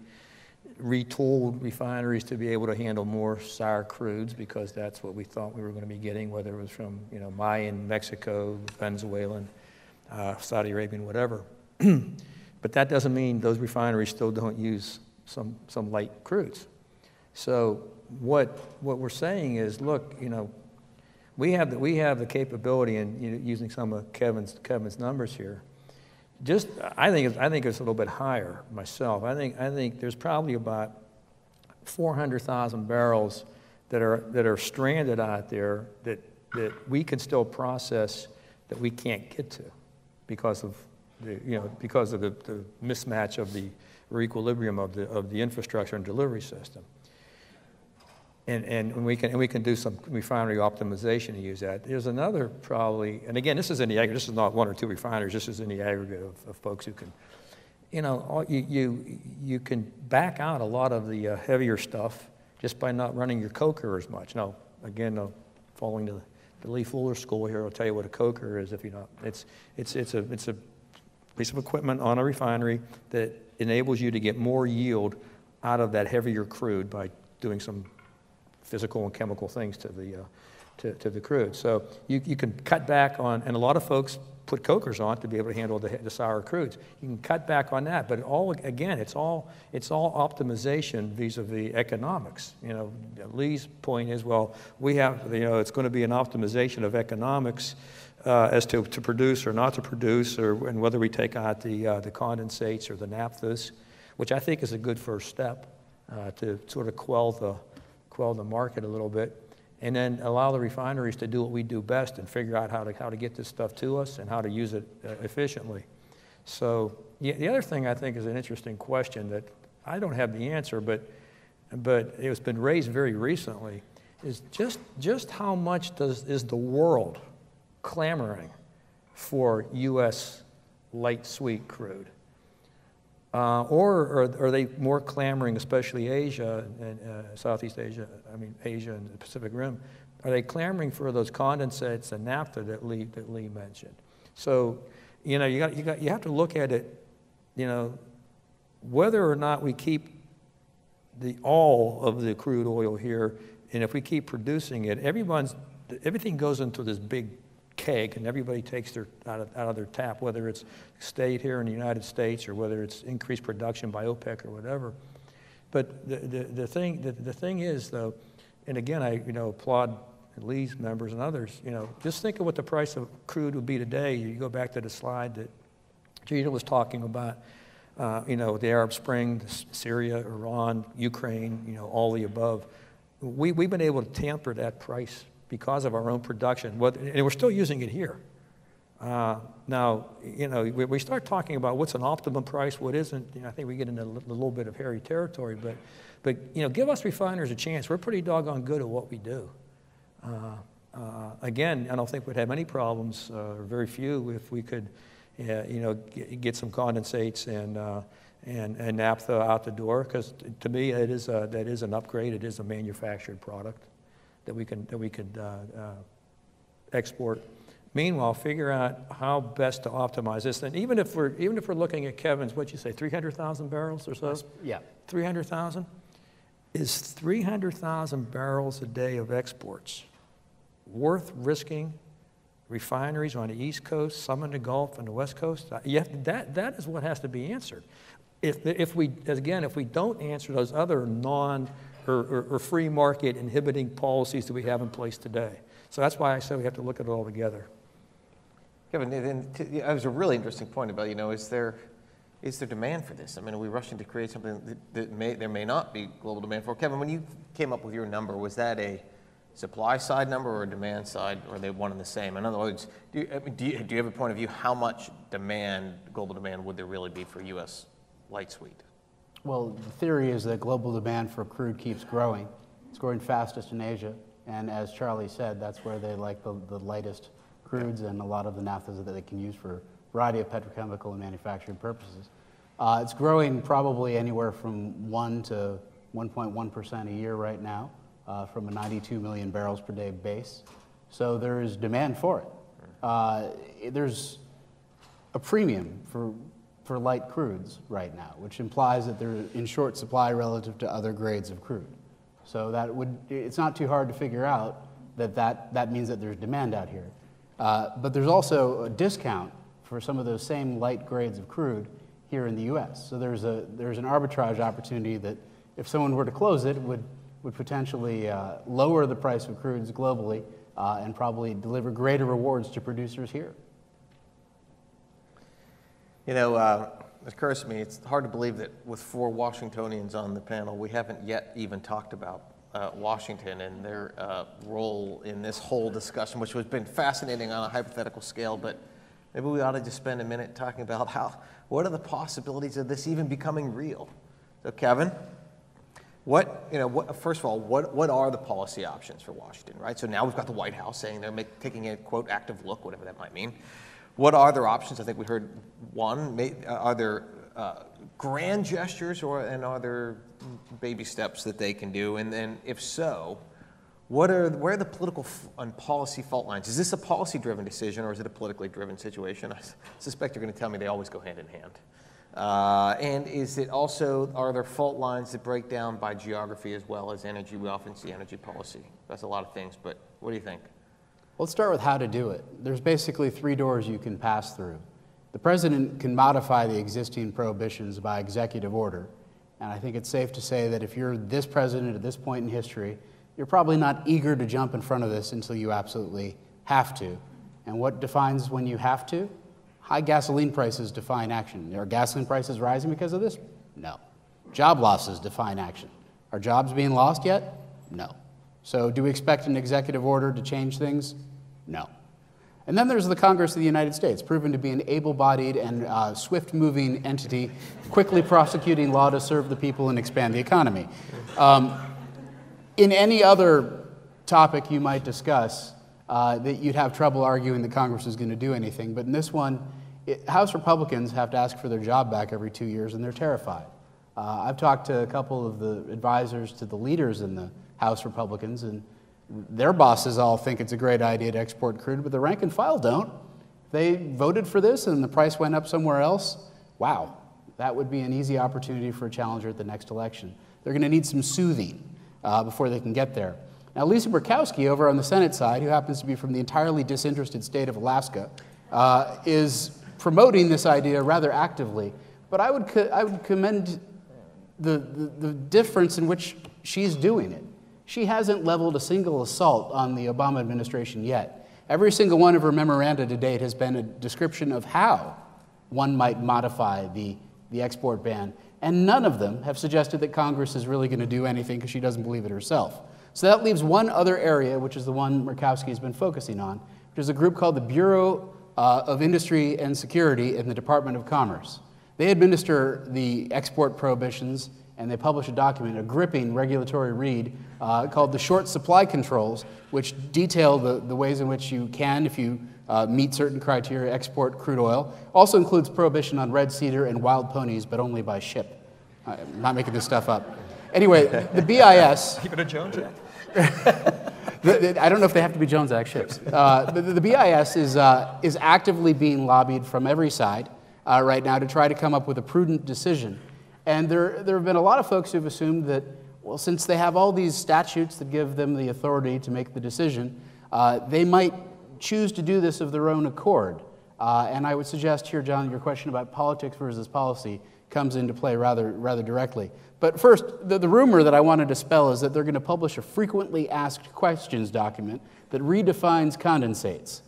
retooled refineries to be able to handle more sour crudes because that's what we thought we were going to be getting, whether it was from Mayan, Mexico, Venezuelan, Saudi Arabian, whatever. But that doesn't mean those refineries still don't use some light crudes. So what we're saying is, look, we have the capability, and using some of Kevin's numbers here. I think it's a little bit higher myself. I think there's probably about 400,000 barrels that are stranded out there that we can still process that we can't get to because of the mismatch of or equilibrium of the infrastructure and delivery system. And we can do some refinery optimization to use that. There's another probably, and again, this is in the aggregate. This is not one or two refineries. This is in the aggregate of folks who can, you can back out a lot of the heavier stuff just by not running your coker as much. Now, again, following the Lee Fuller school here, I'll tell you what a coker is. If you know, it's a piece of equipment on a refinery that enables you to get more yield out of that heavier crude by doing some physical and chemical things to the crude. So you can cut back on, and a lot of folks put cokers on to be able to handle the sour crudes. You can cut back on that, but it's all optimization vis-a-vis economics. Lee's point is, well, we have, it's going to be an optimization of economics as to produce or not to produce, and whether we take out the condensates or the naphthas, which I think is a good first step to sort of quell the market a little bit, and then allow the refineries to do what we do best and figure out how to get this stuff to us and how to use it efficiently. So the other thing I think is an interesting question that I don't have the answer, but it's been raised very recently, is just how much is the world clamoring for U.S. light sweet crude? Or are they more clamoring, especially Asia and Southeast Asia, Asia and the Pacific Rim, are they clamoring for those condensates and naphtha that Lee mentioned? So, you have to look at it, whether or not we keep all of the crude oil here, and if we keep producing it, everything goes into this big keg, and everybody takes their out of their tap, whether it's stayed here in the United States or whether it's increased production by OPEC or whatever. But the thing is, though, and again, I applaud Lee's members and others. Just think of what the price of crude would be today. You go back to the slide that Gina was talking about. The Arab Spring, Syria, Iran, Ukraine. All the above. We've been able to tamper that price because of our own production, and we're still using it here. Now, we start talking about what's an optimum price, what isn't. I think we get into a little bit of hairy territory, but give us refiners a chance. We're pretty doggone good at what we do. Again, I don't think we'd have any problems, or very few, if we could, get some condensates and naphtha out the door. Because to me, that is an upgrade. It is a manufactured product that we could export. Meanwhile, figure out how best to optimize this. And even if we're looking at Kevin's, what'd you say, 300,000 barrels or so? Yeah. 300,000? Is 300,000 barrels a day of exports worth risking refineries on the East Coast, some in the Gulf and the West Coast? That is what has to be answered. If we don't answer those other or free market inhibiting policies that we have in place today. So that's why I say we have to look at it all together. Kevin, that was a really interesting point about, is there demand for this? I mean, are we rushing to create something that there may not be global demand for? Kevin, when you came up with your number, was that a supply side number or a demand side, or are they one and the same? In other words, do you have a point of view how much global demand would there really be for U.S. light sweet? Well, the theory is that global demand for crude keeps growing. It's growing fastest in Asia, and as Charlie said, that's where they like the lightest crudes and a lot of the naphthas that they can use for a variety of petrochemical and manufacturing purposes. It's growing probably anywhere from 1 to 1.1% a year right now, from a 92 million barrels per day base. So there is demand for it. There's a premium for light crudes right now, which implies that they're in short supply relative to other grades of crude. So it's not too hard to figure out that means that there's demand out here. But there's also a discount for some of those same light grades of crude here in the U.S. So there's an arbitrage opportunity that if someone were to close it would potentially lower the price of crudes globally and probably deliver greater rewards to producers here. It occurs to me, it's hard to believe that with 4 Washingtonians on the panel, we haven't yet even talked about Washington and their role in this whole discussion, which has been fascinating on a hypothetical scale, but maybe we ought to just spend a minute talking about what are the possibilities of this even becoming real? So Kevin, first of all, what are the policy options for Washington, right? So now we've got the White House saying they're taking a, quote, active look, whatever that might mean. What are their options? I think we heard one. Are there grand gestures and are there baby steps that they can do? And then if so, where are the political and policy fault lines? Is this a policy-driven decision or is it a politically driven situation? I suspect you're going to tell me they always go hand in hand. And is it also, are there fault lines that break down by geography as well as energy? We often see energy policy. That's a lot of things, but what do you think? Let's start with how to do it. There's basically 3 doors you can pass through. The president can modify the existing prohibitions by executive order, and I think it's safe to say that if you're this president at this point in history, you're probably not eager to jump in front of this until you absolutely have to. And what defines when you have to? High gasoline prices define action. Are gasoline prices rising because of this? No. Job losses define action. Are jobs being lost yet? No. So do we expect an executive order to change things? No. And then there's the Congress of the United States, proven to be an able-bodied and swift-moving entity, quickly prosecuting law to serve the people and expand the economy. In any other topic you might discuss, that you'd have trouble arguing that Congress is going to do anything. But in this one, House Republicans have to ask for their job back every 2 years, and they're terrified. I've talked to a couple of the advisors to the leaders in the House Republicans, and their bosses all think it's a great idea to export crude, but the rank and file don't. They voted for this and the price went up somewhere else. Wow, that would be an easy opportunity for a challenger at the next election. They're going to need some soothing before they can get there. Now, Lisa Murkowski over on the Senate side, who happens to be from the entirely disinterested state of Alaska, is promoting this idea rather actively. But I would commend the difference in which she's doing it. She hasn't leveled a single assault on the Obama administration yet. Every single one of her memoranda to date has been a description of how one might modify the export ban, and none of them have suggested that Congress is really going to do anything because she doesn't believe it herself. So that leaves one other area, which is the one Murkowski has been focusing on, which is a group called the Bureau of Industry and Security in the Department of Commerce. They administer the export prohibitions, and they publish a document, a gripping regulatory read, called the Short Supply Controls, which detail the ways in which you can, if you meet certain criteria, export crude oil. Also includes prohibition on red cedar and wild ponies, but only by ship. I'm not making this stuff up. Anyway, the BIS... Keep it a Jones Act. I don't know if they have to be Jones Act ships. The BIS is actively being lobbied from every side right now to try to come up with a prudent decision. And there have been a lot of folks who've assumed that, well, since they have all these statutes that give them the authority to make the decision, they might choose to do this of their own accord. And I would suggest here, John, your question about politics versus policy comes into play rather directly. But first, the rumor that I want to dispel is that they're going to publish a frequently asked questions document that redefines condensates.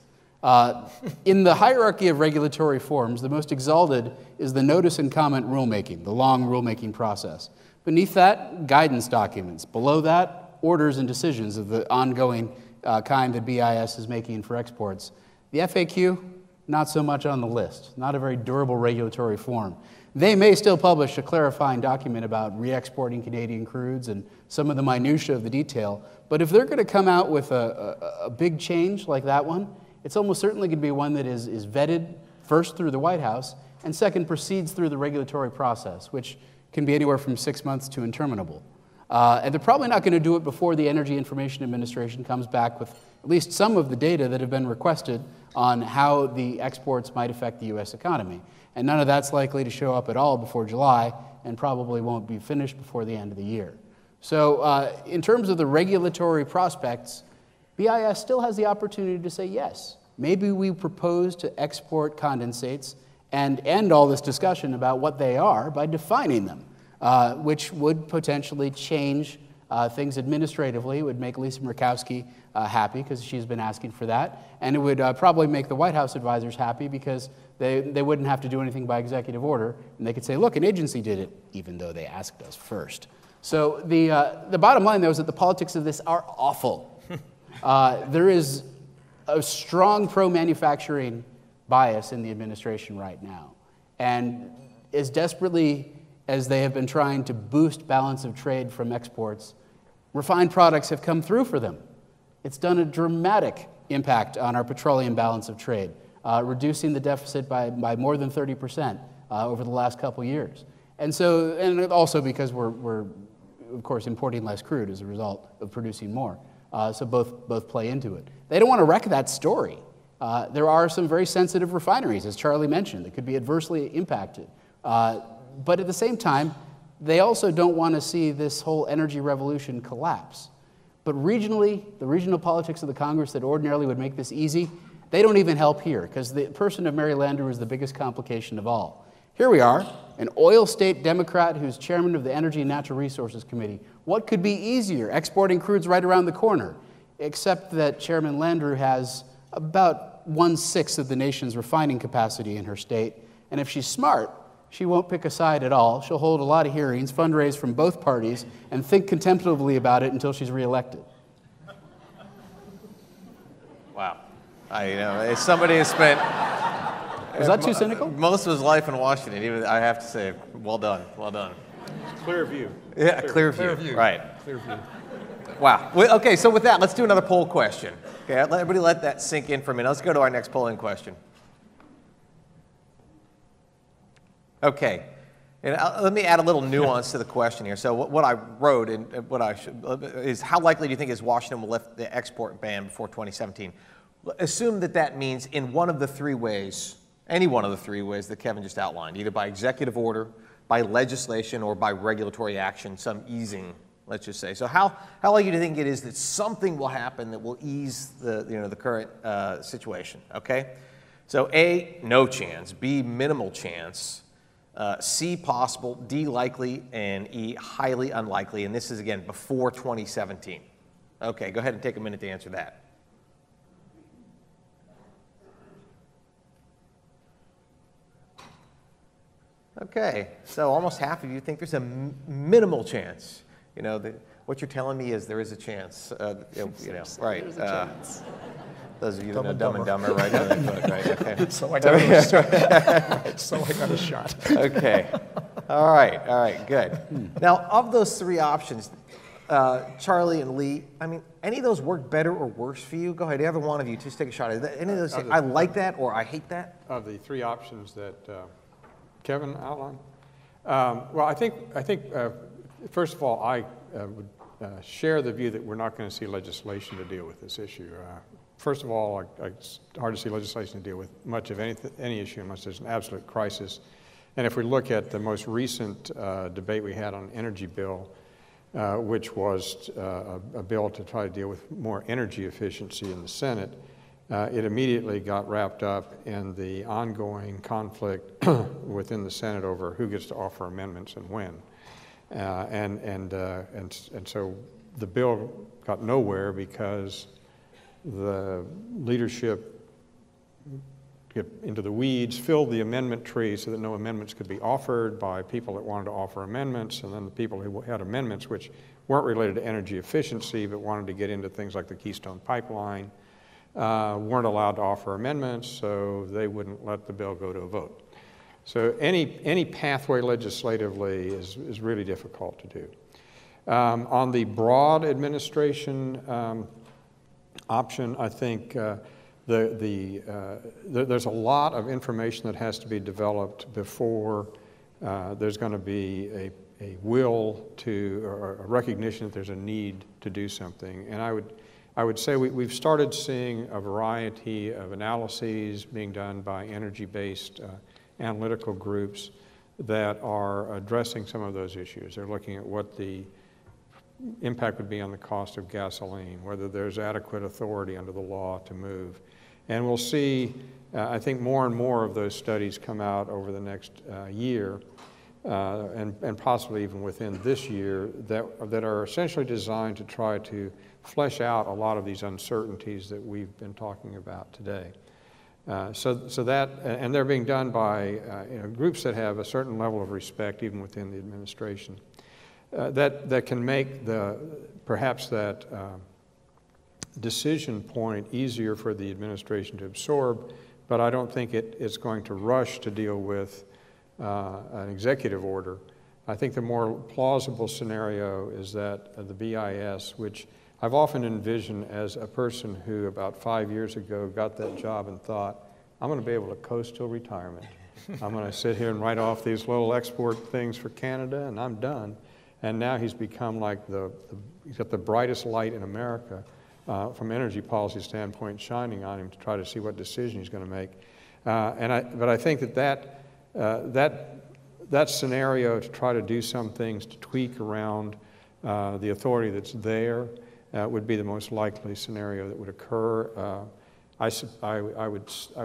In the hierarchy of regulatory forms, the most exalted is the notice and comment rulemaking, the long rulemaking process. Beneath that, guidance documents. Below that, orders and decisions of the ongoing kind that BIS is making for exports. The FAQ, not so much on the list, not a very durable regulatory form. They may still publish a clarifying document about re-exporting Canadian crudes and some of the minutiae of the detail, but if they're going to come out with a big change like that one, it's almost certainly going to be one that is vetted first through the White House and second proceeds through the regulatory process, which can be anywhere from 6 months to interminable. And they're probably not going to do it before the Energy Information Administration comes back with at least some of the data that have been requested on how the exports might affect the U.S. economy. And none of that's likely to show up at all before July and probably won't be finished before the end of the year. So in terms of the regulatory prospects, BIS still has the opportunity to say yes. Maybe we propose to export condensates and end all this discussion about what they are by defining them, which would potentially change things administratively. It would make Lisa Murkowski happy because she's been asking for that. And it would probably make the White House advisors happy because they wouldn't have to do anything by executive order. And they could say, look, an agency did it, even though they asked us first. So the bottom line, though, is that the politics of this are awful. There is a strong pro-manufacturing bias in the administration right now. And as desperately as they have been trying to boost balance of trade from exports, refined products have come through for them. It's done a dramatic impact on our petroleum balance of trade, reducing the deficit by more than 30% over the last couple years. And so, and also because we're of course importing less crude as a result of producing more. So both play into it. They don't want to wreck that story. There are some very sensitive refineries, as Charlie mentioned, that could be adversely impacted. But at the same time, they also don't want to see this whole energy revolution collapse. But regionally, the regional politics of the Congress that ordinarily would make this easy, they don't even help here, because the person of Mary Landrieu is the biggest complication of all. Here we are, an oil state Democrat who's chairman of the Energy and Natural Resources Committee. What could be easier? Exporting crude's right around the corner, except that Chairman Landrieu has about 1/6 of the nation's refining capacity in her state. And if she's smart, she won't pick a side at all. She'll hold a lot of hearings, fundraise from both parties, and think contemplatively about it until she's reelected. Wow. As somebody who spent Was that too cynical? most of his life in Washington, even I have to say, well done, well done. Clear view. Yeah, clear view. Right. Clear view. Wow. Well, okay, so with that, let's do another poll question. Okay, everybody let that sink in for a minute. Let's go to our next polling question. Okay. And let me add a little nuance to the question here. So what I wrote and what I should is, how likely do you think is Washington will lift the export ban before 2017? Assume that means in one of the three ways, any one of the three ways that Kevin just outlined, either by executive order, by legislation, or by regulatory action, some easing, let's just say. So how likely do you think it is that something will happen that will ease the current situation? Okay. So A, no chance. B, minimal chance. C, possible. D, likely. And E, highly unlikely. And this is, again, before 2017. Okay, go ahead and take a minute to answer that. Okay, so almost half of you think there's a minimal chance. What you're telling me is there is a chance. Right. There's a chance. Those of you that know Dumb and Dumber, right? Right. Okay. So I got a shot. Okay. All right. Good. Now, of those three options, Charlie and Lee, any of those work better or worse for you? Go ahead, either one of you, just take a shot at it. Any of those, I like that or I hate that? Of the three options that Kevin outlined? Well, I think first of all, I would share the view that we're not going to see legislation to deal with this issue. First of all, it's hard to see legislation to deal with much of any issue unless there's an absolute crisis. And if we look at the most recent debate we had on energy bill, which was a bill to try to deal with more energy efficiency in the Senate, it immediately got wrapped up in the ongoing conflict within the Senate over who gets to offer amendments and when. And so the bill got nowhere because the leadership get into the weeds, filled the amendment tree so that no amendments could be offered by people that wanted to offer amendments, and then the people who had amendments which weren't related to energy efficiency but wanted to get into things like the Keystone Pipeline weren't allowed to offer amendments, so they wouldn't let the bill go to a vote. So any pathway legislatively is really difficult to do. On the broad administration option, I think there's a lot of information that has to be developed before there's going to be a will to, or a recognition that there's a need to do something. And I would say we've started seeing a variety of analyses being done by energy-based analytical groups that are addressing some of those issues. They're looking at what the impact would be on the cost of gasoline, whether there's adequate authority under the law to move. And we'll see, I think, more and more of those studies come out over the next year, and possibly even within this year, that are essentially designed to try to flesh out a lot of these uncertainties that we've been talking about today. So that, and they're being done by groups that have a certain level of respect even within the administration. That can make perhaps that decision point easier for the administration to absorb, but I don't think it's going to rush to deal with an executive order. I think the more plausible scenario is that the BIS, which I've often envisioned as a person who about 5 years ago got that job and thought, I'm going to be able to coast till retirement. I'm going to sit here and write off these little export things for Canada and I'm done. And now he's become like he's got the brightest light in America from an energy policy standpoint shining on him to try to see what decision he's going to make. But I think that scenario to try to do some things to tweak around the authority that's there would be the most likely scenario that would occur. I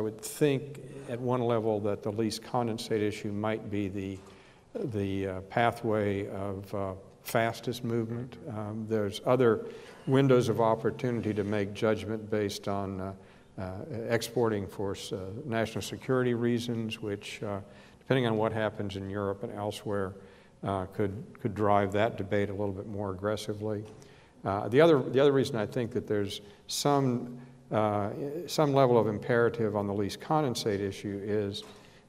would think at one level that the least condensate issue might be the pathway of fastest movement. There's other windows of opportunity to make judgment based on exporting for national security reasons, which, depending on what happens in Europe and elsewhere, could drive that debate a little bit more aggressively. The other reason I think that there's some level of imperative on the least condensate issue is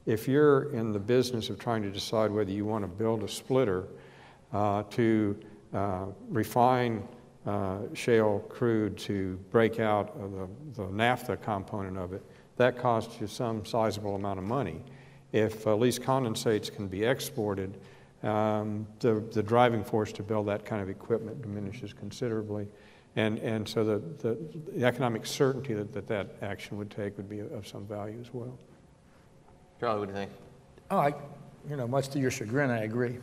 if you're in the business of trying to decide whether you want to build a splitter to refine shale crude to break out of the naphtha component of it, that costs you some sizable amount of money. If least condensates can be exported, the driving force to build that kind of equipment diminishes considerably. And so the economic certainty that action would take would be of some value as well. Charlie, what do you think? Oh, much to your chagrin, I agree.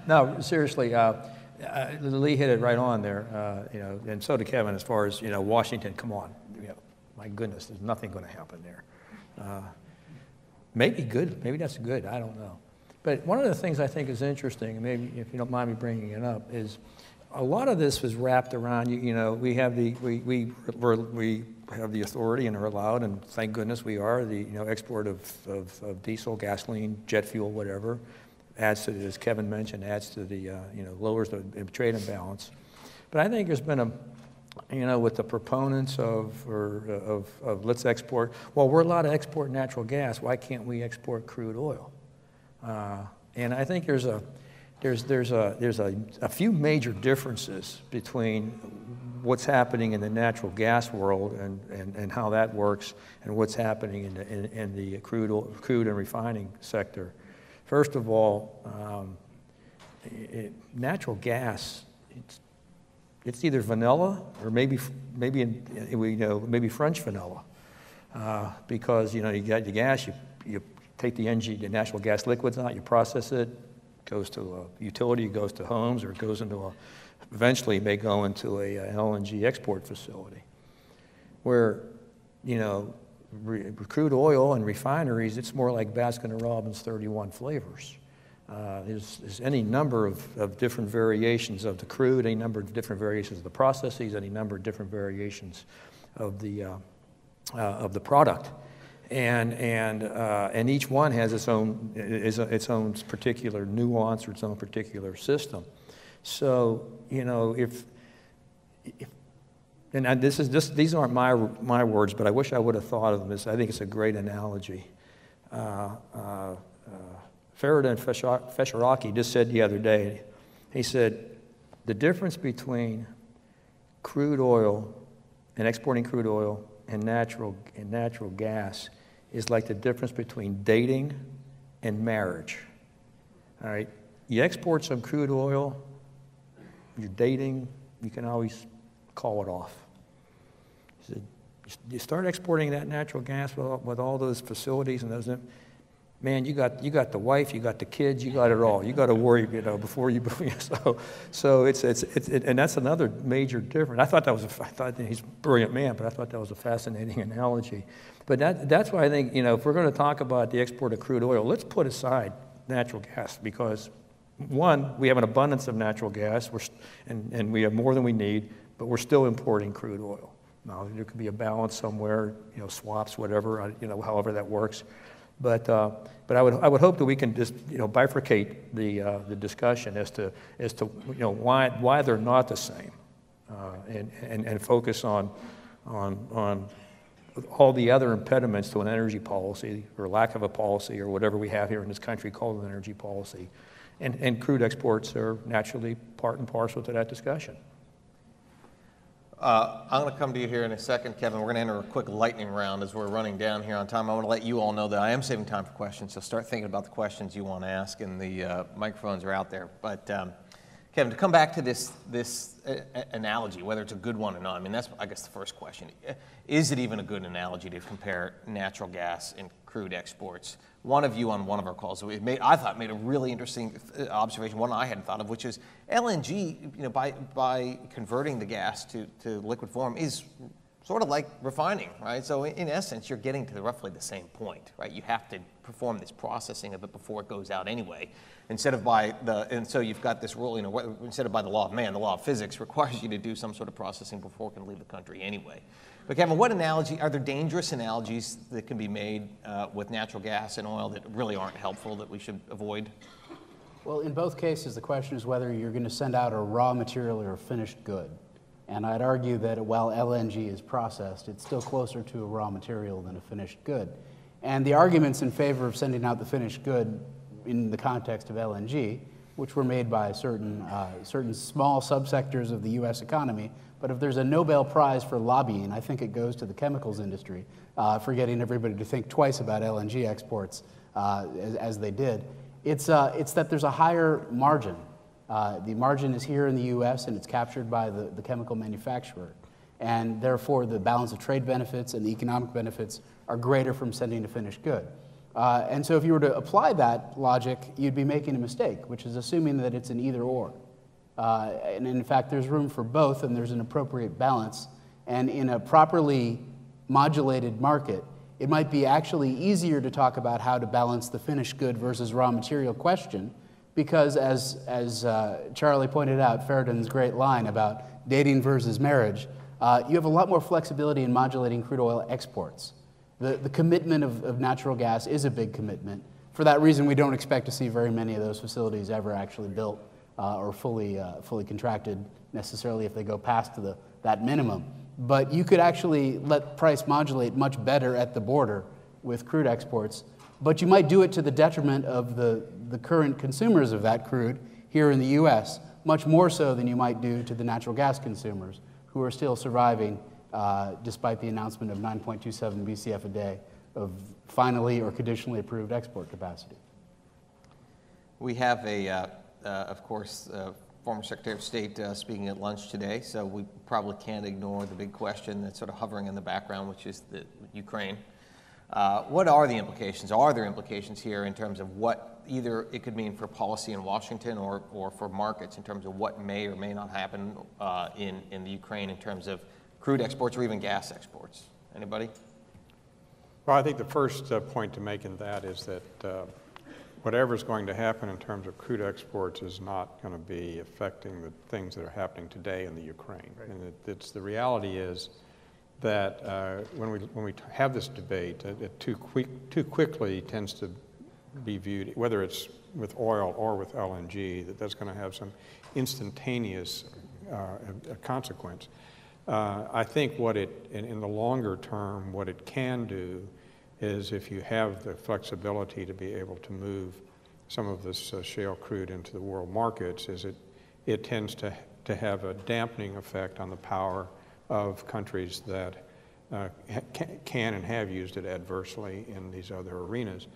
No, seriously, Lee hit it right on there, and so did Kevin as far as, Washington, come on. My goodness, there's nothing going to happen there. Maybe good, maybe that's good, I don't know. But one of the things I think is interesting, maybe if you don't mind me bringing it up, is a lot of this was wrapped around, we have we have the authority and are allowed, and thank goodness we are, the export of diesel, gasoline, jet fuel, whatever, adds to, as Kevin mentioned, adds to the, lowers the trade imbalance. But I think there's been with the proponents of let's export, well, we're allowed to export natural gas, why can't we export crude oil? And I think there's a few major differences between what's happening in the natural gas world and how that works and what's happening in the crude and refining sector. First of all, natural gas, it's either vanilla or maybe French vanilla, because you got the gas, you take the natural gas liquids out, you process it, goes to a utility, goes to homes, or it goes into eventually may go into an LNG export facility. where, crude oil and refineries, it's more like Baskin-Robbins 31 flavors. There's any number of different variations of the crude, any number of different variations of the processes, any number of different variations of the product, and each one has its own particular nuance or its own particular system. So and these aren't my words, but I wish I would have thought of them. I think it's a great analogy. Ferdinand Fescheraki just said the other day, he said, the difference between crude oil and exporting crude oil and natural gas is like the difference between dating and marriage. All right, you export some crude oil, you're dating, you can always call it off. He said, you start exporting that natural gas with all those facilities and those, man, you got the wife, you got the kids, you got it all. You got to worry, before you. So it's and that's another major difference. I thought he's a brilliant man, but I thought that was a fascinating analogy. But that's why I think if we're going to talk about the export of crude oil, let's put aside natural gas because one, we have an abundance of natural gas, and we have more than we need, but we're still importing crude oil. Now there could be a balance somewhere, swaps, whatever, however that works. But I would hope that we can just bifurcate the discussion as to why they're not the same, and focus on all the other impediments to an energy policy or lack of a policy or whatever we have here in this country called an energy policy, and crude exports are naturally part and parcel to that discussion. I'm going to come to you here in a second, Kevin. We're going to enter a quick lightning round as we're running down here on time. I want to let you all know that I am saving time for questions, so start thinking about the questions you want to ask, and the microphones are out there. But Kevin, to come back to this analogy, whether it's a good one or not, I mean, that's, I guess, the first question. Is it even a good analogy to compare natural gas and crude exports? One of you on one of our calls, I thought made a really interesting observation, one I hadn't thought of, which is LNG, by converting the gas to liquid form is sort of like refining, right? So in essence, you're getting to roughly the same point, right? You have to perform this processing of it before it goes out anyway. And so you've got this rule, instead of by the law of man, the law of physics requires you to do some sort of processing before it can leave the country anyway. But Kevin, are there dangerous analogies that can be made with natural gas and oil that really aren't helpful that we should avoid? Well, in both cases, the question is whether you're going to send out a raw material or a finished good. And I'd argue that while LNG is processed, it's still closer to a raw material than a finished good. And the arguments in favor of sending out the finished good in the context of LNG, which were made by certain small subsectors of the U.S. economy, but if there's a Nobel Prize for lobbying, I think it goes to the chemicals industry for getting everybody to think twice about LNG exports as they did. It's that there's a higher margin. The margin is here in the U.S. and it's captured by the chemical manufacturer. And therefore, the balance of trade benefits and the economic benefits are greater from sending a finished good. And so if you were to apply that logic, you'd be making a mistake, which is assuming that it's an either or. And in fact, there's room for both, and there's an appropriate balance. And in a properly modulated market, it might be actually easier to talk about how to balance the finished good versus raw material question, because as Charlie pointed out, Ferdinand's great line about dating versus marriage, you have a lot more flexibility in modulating crude oil exports. The commitment of natural gas is a big commitment. For that reason, we don't expect to see very many of those facilities ever actually built or fully contracted necessarily if they go past that minimum. But you could actually let price modulate much better at the border with crude exports, but you might do it to the detriment of the current consumers of that crude here in the U.S., much more so than you might do to the natural gas consumers who are still surviving despite the announcement of 9.27 BCF a day of finally or conditionally approved export capacity. We have of course, former Secretary of State speaking at lunch today, so we probably can't ignore the big question that's sort of hovering in the background, which is the Ukraine. What are the implications? Are there implications here in terms of what either it could mean for policy in Washington or for markets in terms of what may or may not happen in the Ukraine in terms of crude exports or even gas exports? Anybody? Well, I think the first point to make in that is that whatever's going to happen in terms of crude exports is not going to be affecting the things that are happening today in the Ukraine. Right. And the reality is that when we have this debate, it too quickly tends to be viewed, whether it's with oil or with LNG, that's going to have some instantaneous consequence. I think what in the longer term, what it can do is if you have the flexibility to be able to move some of this shale crude into the world markets, is it tends to have a dampening effect on the power of countries that can and have used it adversely in these other arenas.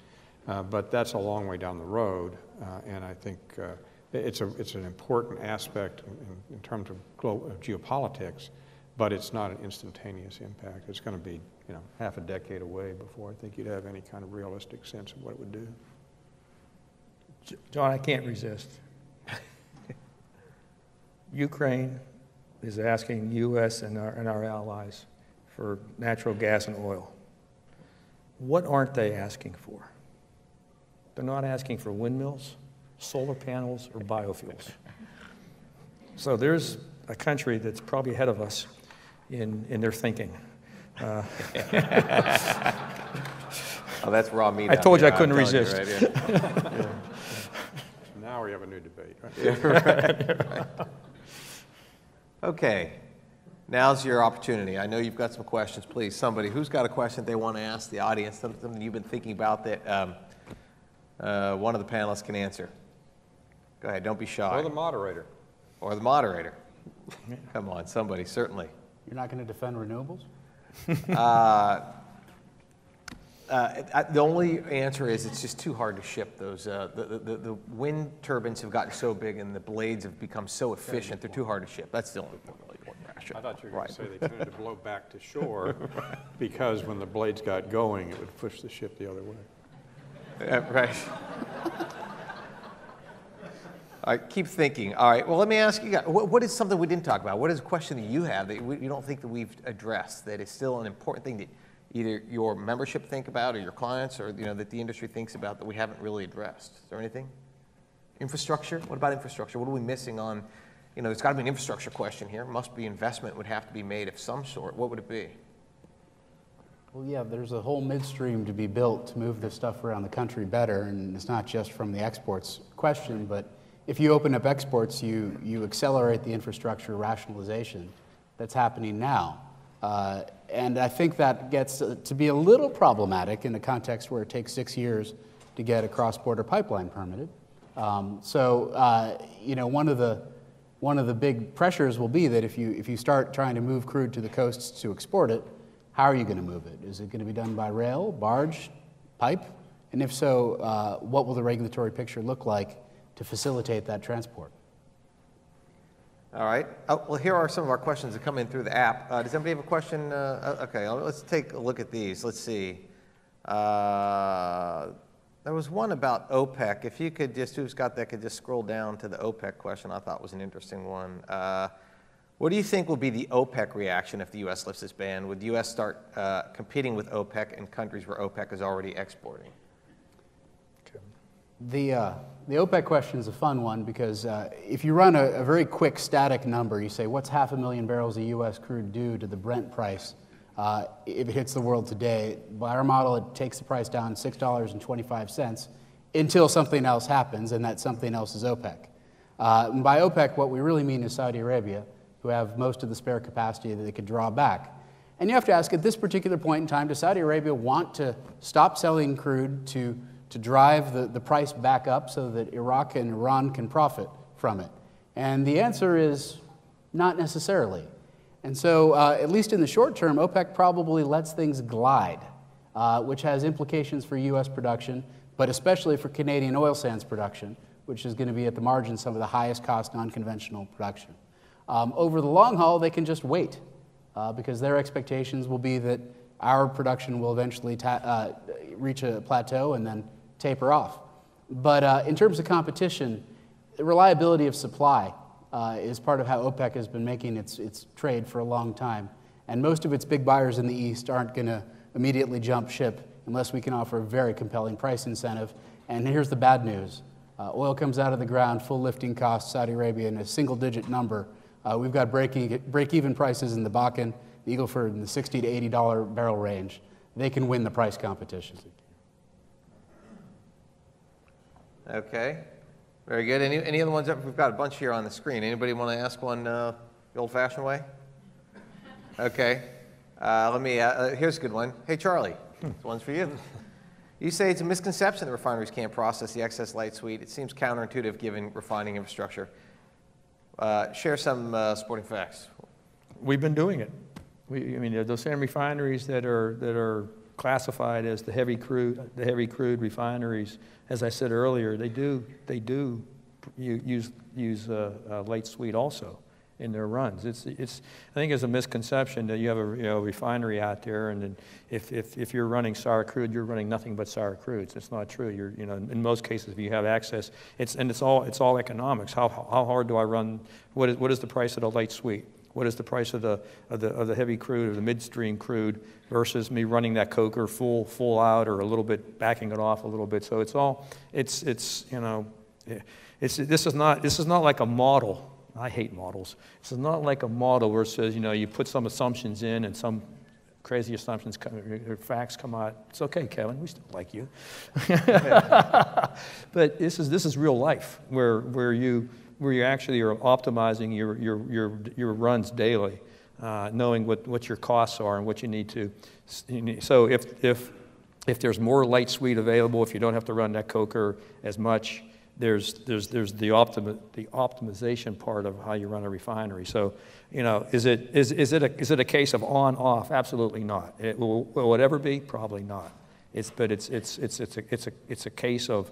But that's a long way down the road, and I think it's an important aspect in terms of geopolitics, but it's not an instantaneous impact. It's going to be, half a decade away before I think you'd have any kind of realistic sense of what it would do. John, I can't resist. Ukraine is asking U.S. and our allies for natural gas and oil. What aren't they asking for? They're not asking for windmills, solar panels, or biofuels. So there's a country that's probably ahead of us in their thinking. Oh, that's raw meat. I told you I couldn't resist. You, right? Yeah. Now we have a new debate. Right? Yeah, right. Okay, now's your opportunity. I know you've got some questions. Please, somebody who's got a question they want to ask the audience, something you've been thinking about that one of the panelists can answer. Go ahead, don't be shy. Or the moderator. Or the moderator. Come on, somebody, certainly. You're not going to defend renewables? The only answer is it's just too hard to ship those. The wind turbines have gotten so big and the blades have become so efficient, they're too hard to ship. That's the only really important question. I thought you were going to say they tended to blow back to shore because when the blades got going, it would push the ship the other way. Right. I keep thinking. All right. Well, let me ask you guys, what is something we didn't talk about? What is a question that you have that you don't think that we've addressed that is still an important thing that either your membership think about or your clients or that the industry thinks about that we haven't really addressed? Is there anything? Infrastructure? What about infrastructure? What are we missing on? There's got to be an infrastructure question here. Must be investment would have to be made of some sort. What would it be? Well, yeah, there's a whole midstream to be built to move this stuff around the country better, and it's not just from the exports question, but if you open up exports, you accelerate the infrastructure rationalization that's happening now. And I think that gets to be a little problematic in a context where it takes 6 years to get a cross-border pipeline permitted. One of the big pressures will be that if you start trying to move crude to the coasts to export it, how are you going to move it? Is it going to be done by rail, barge, pipe? And if so, what will the regulatory picture look like to facilitate that transport? All right. Well, here are some of our questions that come in through the app. Does anybody have a question? Okay, let's take a look at these. Let's see. There was one about OPEC. If you could just, who's got that, could just scroll down to the OPEC question I thought was an interesting one. What do you think will be the OPEC reaction if the U.S. lifts this ban? Would the U.S. start competing with OPEC in countries where OPEC is already exporting? The OPEC question is a fun one because if you run a very quick static number, you say, what's 500,000 barrels of U.S. crude do to the Brent price if it hits the world today? By our model, it takes the price down $6.25 until something else happens, and that something else is OPEC. And by OPEC, what we really mean is Saudi Arabia, who have most of the spare capacity that they could draw back. And you have to ask, at this particular point in time, does Saudi Arabia want to stop selling crude to drive the price back up so that Iraq and Iran can profit from it? And the answer is not necessarily. And so, at least in the short term, OPEC probably lets things glide, which has implications for U.S. production, but especially for Canadian oil sands production, which is going to be at the margin some of the highest cost non-conventional production. Over the long haul, they can just wait, because their expectations will be that our production will eventually reach a plateau and then taper off. But in terms of competition, the reliability of supply is part of how OPEC has been making its trade for a long time. And most of its big buyers in the East aren't going to immediately jump ship unless we can offer a very compelling price incentive. And here's the bad news. Oil comes out of the ground, full lifting costs, Saudi Arabia in a single-digit number. We've got break-even prices in the Bakken, the Eagle Ford in the $60 to $80 barrel range. They can win the price competition. Okay, very good. Any other ones that we've got a bunch here on the screen? Anybody want to ask one the old-fashioned way? Okay, here's a good one. Hey, Charlie, this one's for you. You say it's a misconception that refineries can't process the excess light sweet. It seems counterintuitive given refining infrastructure. Share some sporting facts. We've been doing it. I mean, those same refineries that are classified as the heavy crude refineries, as I said earlier, they do use light sweet also in their runs. I think it's a misconception that you have a refinery out there, and then if you're running sour crude, you're running nothing but sour crudes. It's not true. In most cases, if you have access, it's all economics. How hard do I run? What is the price of the light sweet? What is the price of the heavy crude or the midstream crude versus me running that coker full out or a little bit backing it off a little bit? So this is not like a model. I hate models. This is not like a model where it says you put some assumptions in and some crazy assumptions or facts come out. It's okay, Kevin. We still like you. But this is real life where you actually are optimizing your runs daily, knowing what your costs are and what you need to. So if there's more light sweet available, if you don't have to run that coker as much, there's the optimization part of how you run a refinery. So, is it a case of on off? Absolutely not. Will it ever be? Probably not. It's a case of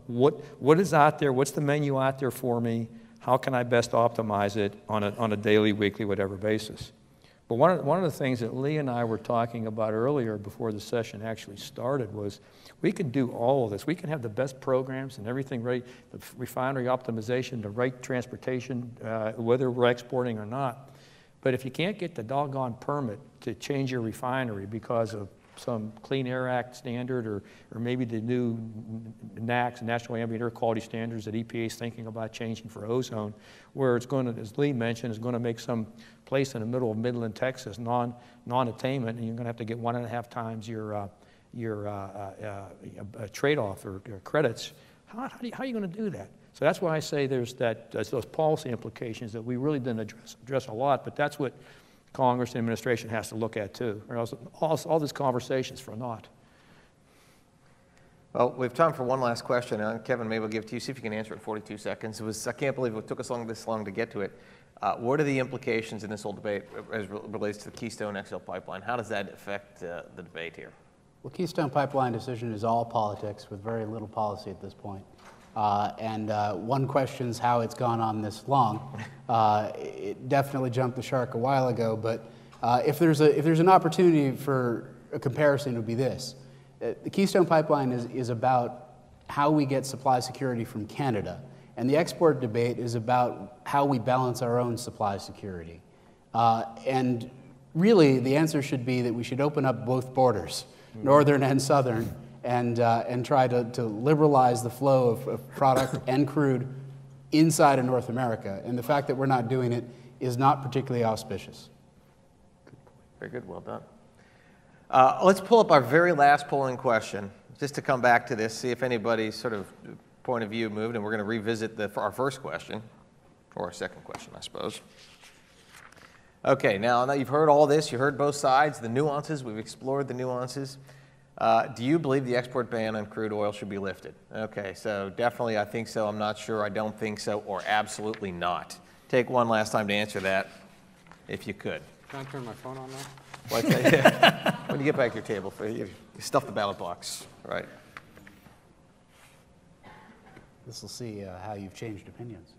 what is out there? What's the menu out there for me? How can I best optimize it on a daily, weekly, whatever basis? But one of the things that Lee and I were talking about earlier before the session actually started was we can do all of this. We can have the best programs and everything right, the refinery optimization, the right transportation, whether we're exporting or not. But if you can't get the doggone permit to change your refinery because of some Clean Air Act standard or maybe the new NAAQS, National Ambient Air Quality Standards that EPA is thinking about changing for ozone, where it's going to, as Lee mentioned, is going to make some place in the middle of Midland, Texas, non-attainment, and you're going to have to get 1.5 times your trade-off or credits. How are you going to do that? So that's why I say there's those policy implications that we really didn't address a lot, but that's what Congress and administration has to look at too, or else all this conversation is for naught. Well, we have time for one last question. Kevin, maybe we'll give it to you. See if you can answer it in 42 seconds. I can't believe it took us this long to get to it. What are the implications in this whole debate as it relates to the Keystone XL pipeline? How does that affect the debate here? Well, Keystone Pipeline decision is all politics with very little policy at this point. One questions how it's gone on this long. It definitely jumped the shark a while ago, but if there's an opportunity for a comparison, it would be this. The Keystone Pipeline is about how we get supply security from Canada, and the export debate is about how we balance our own supply security. And really, the answer should be that we should open up both borders, northern and southern, and try to liberalize the flow of product and crude inside of North America. And the fact that we're not doing it is not particularly auspicious. Very good, well done. Let's pull up our very last polling question, just to come back to this, see if anybody's sort of point of view moved, and we're going to revisit our first question, or our second question, I suppose. Okay, now that you've heard all this, you heard both sides, the nuances, we've explored the nuances. Do you believe the export ban on crude oil should be lifted? Okay, so definitely I think so, I'm not sure, I don't think so, or absolutely not. Take one last time to answer that, if you could. Can I turn my phone on now? When you get back to your table, you stuff the ballot box, right? This will see how you've changed opinions.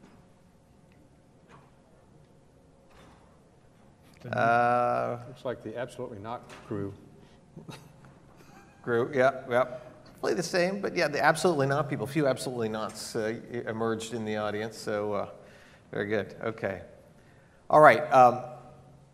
Looks like the absolutely not crew. Grew, yeah. Play the same, but yeah, the absolutely not people, few absolutely nots emerged in the audience, so very good, okay. All right,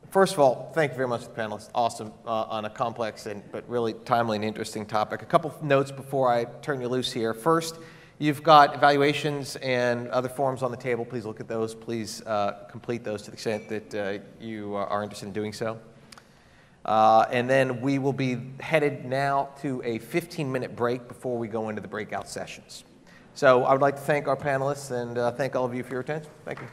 First of all, thank you very much to the panelists. Awesome on a complex but really timely and interesting topic. A couple notes before I turn you loose here. First, you've got evaluations and other forms on the table. Please look at those. Please complete those to the extent that you are interested in doing so. And then we will be headed now to a 15-minute break before we go into the breakout sessions. So I would like to thank our panelists and thank all of you for your attention. Thank you.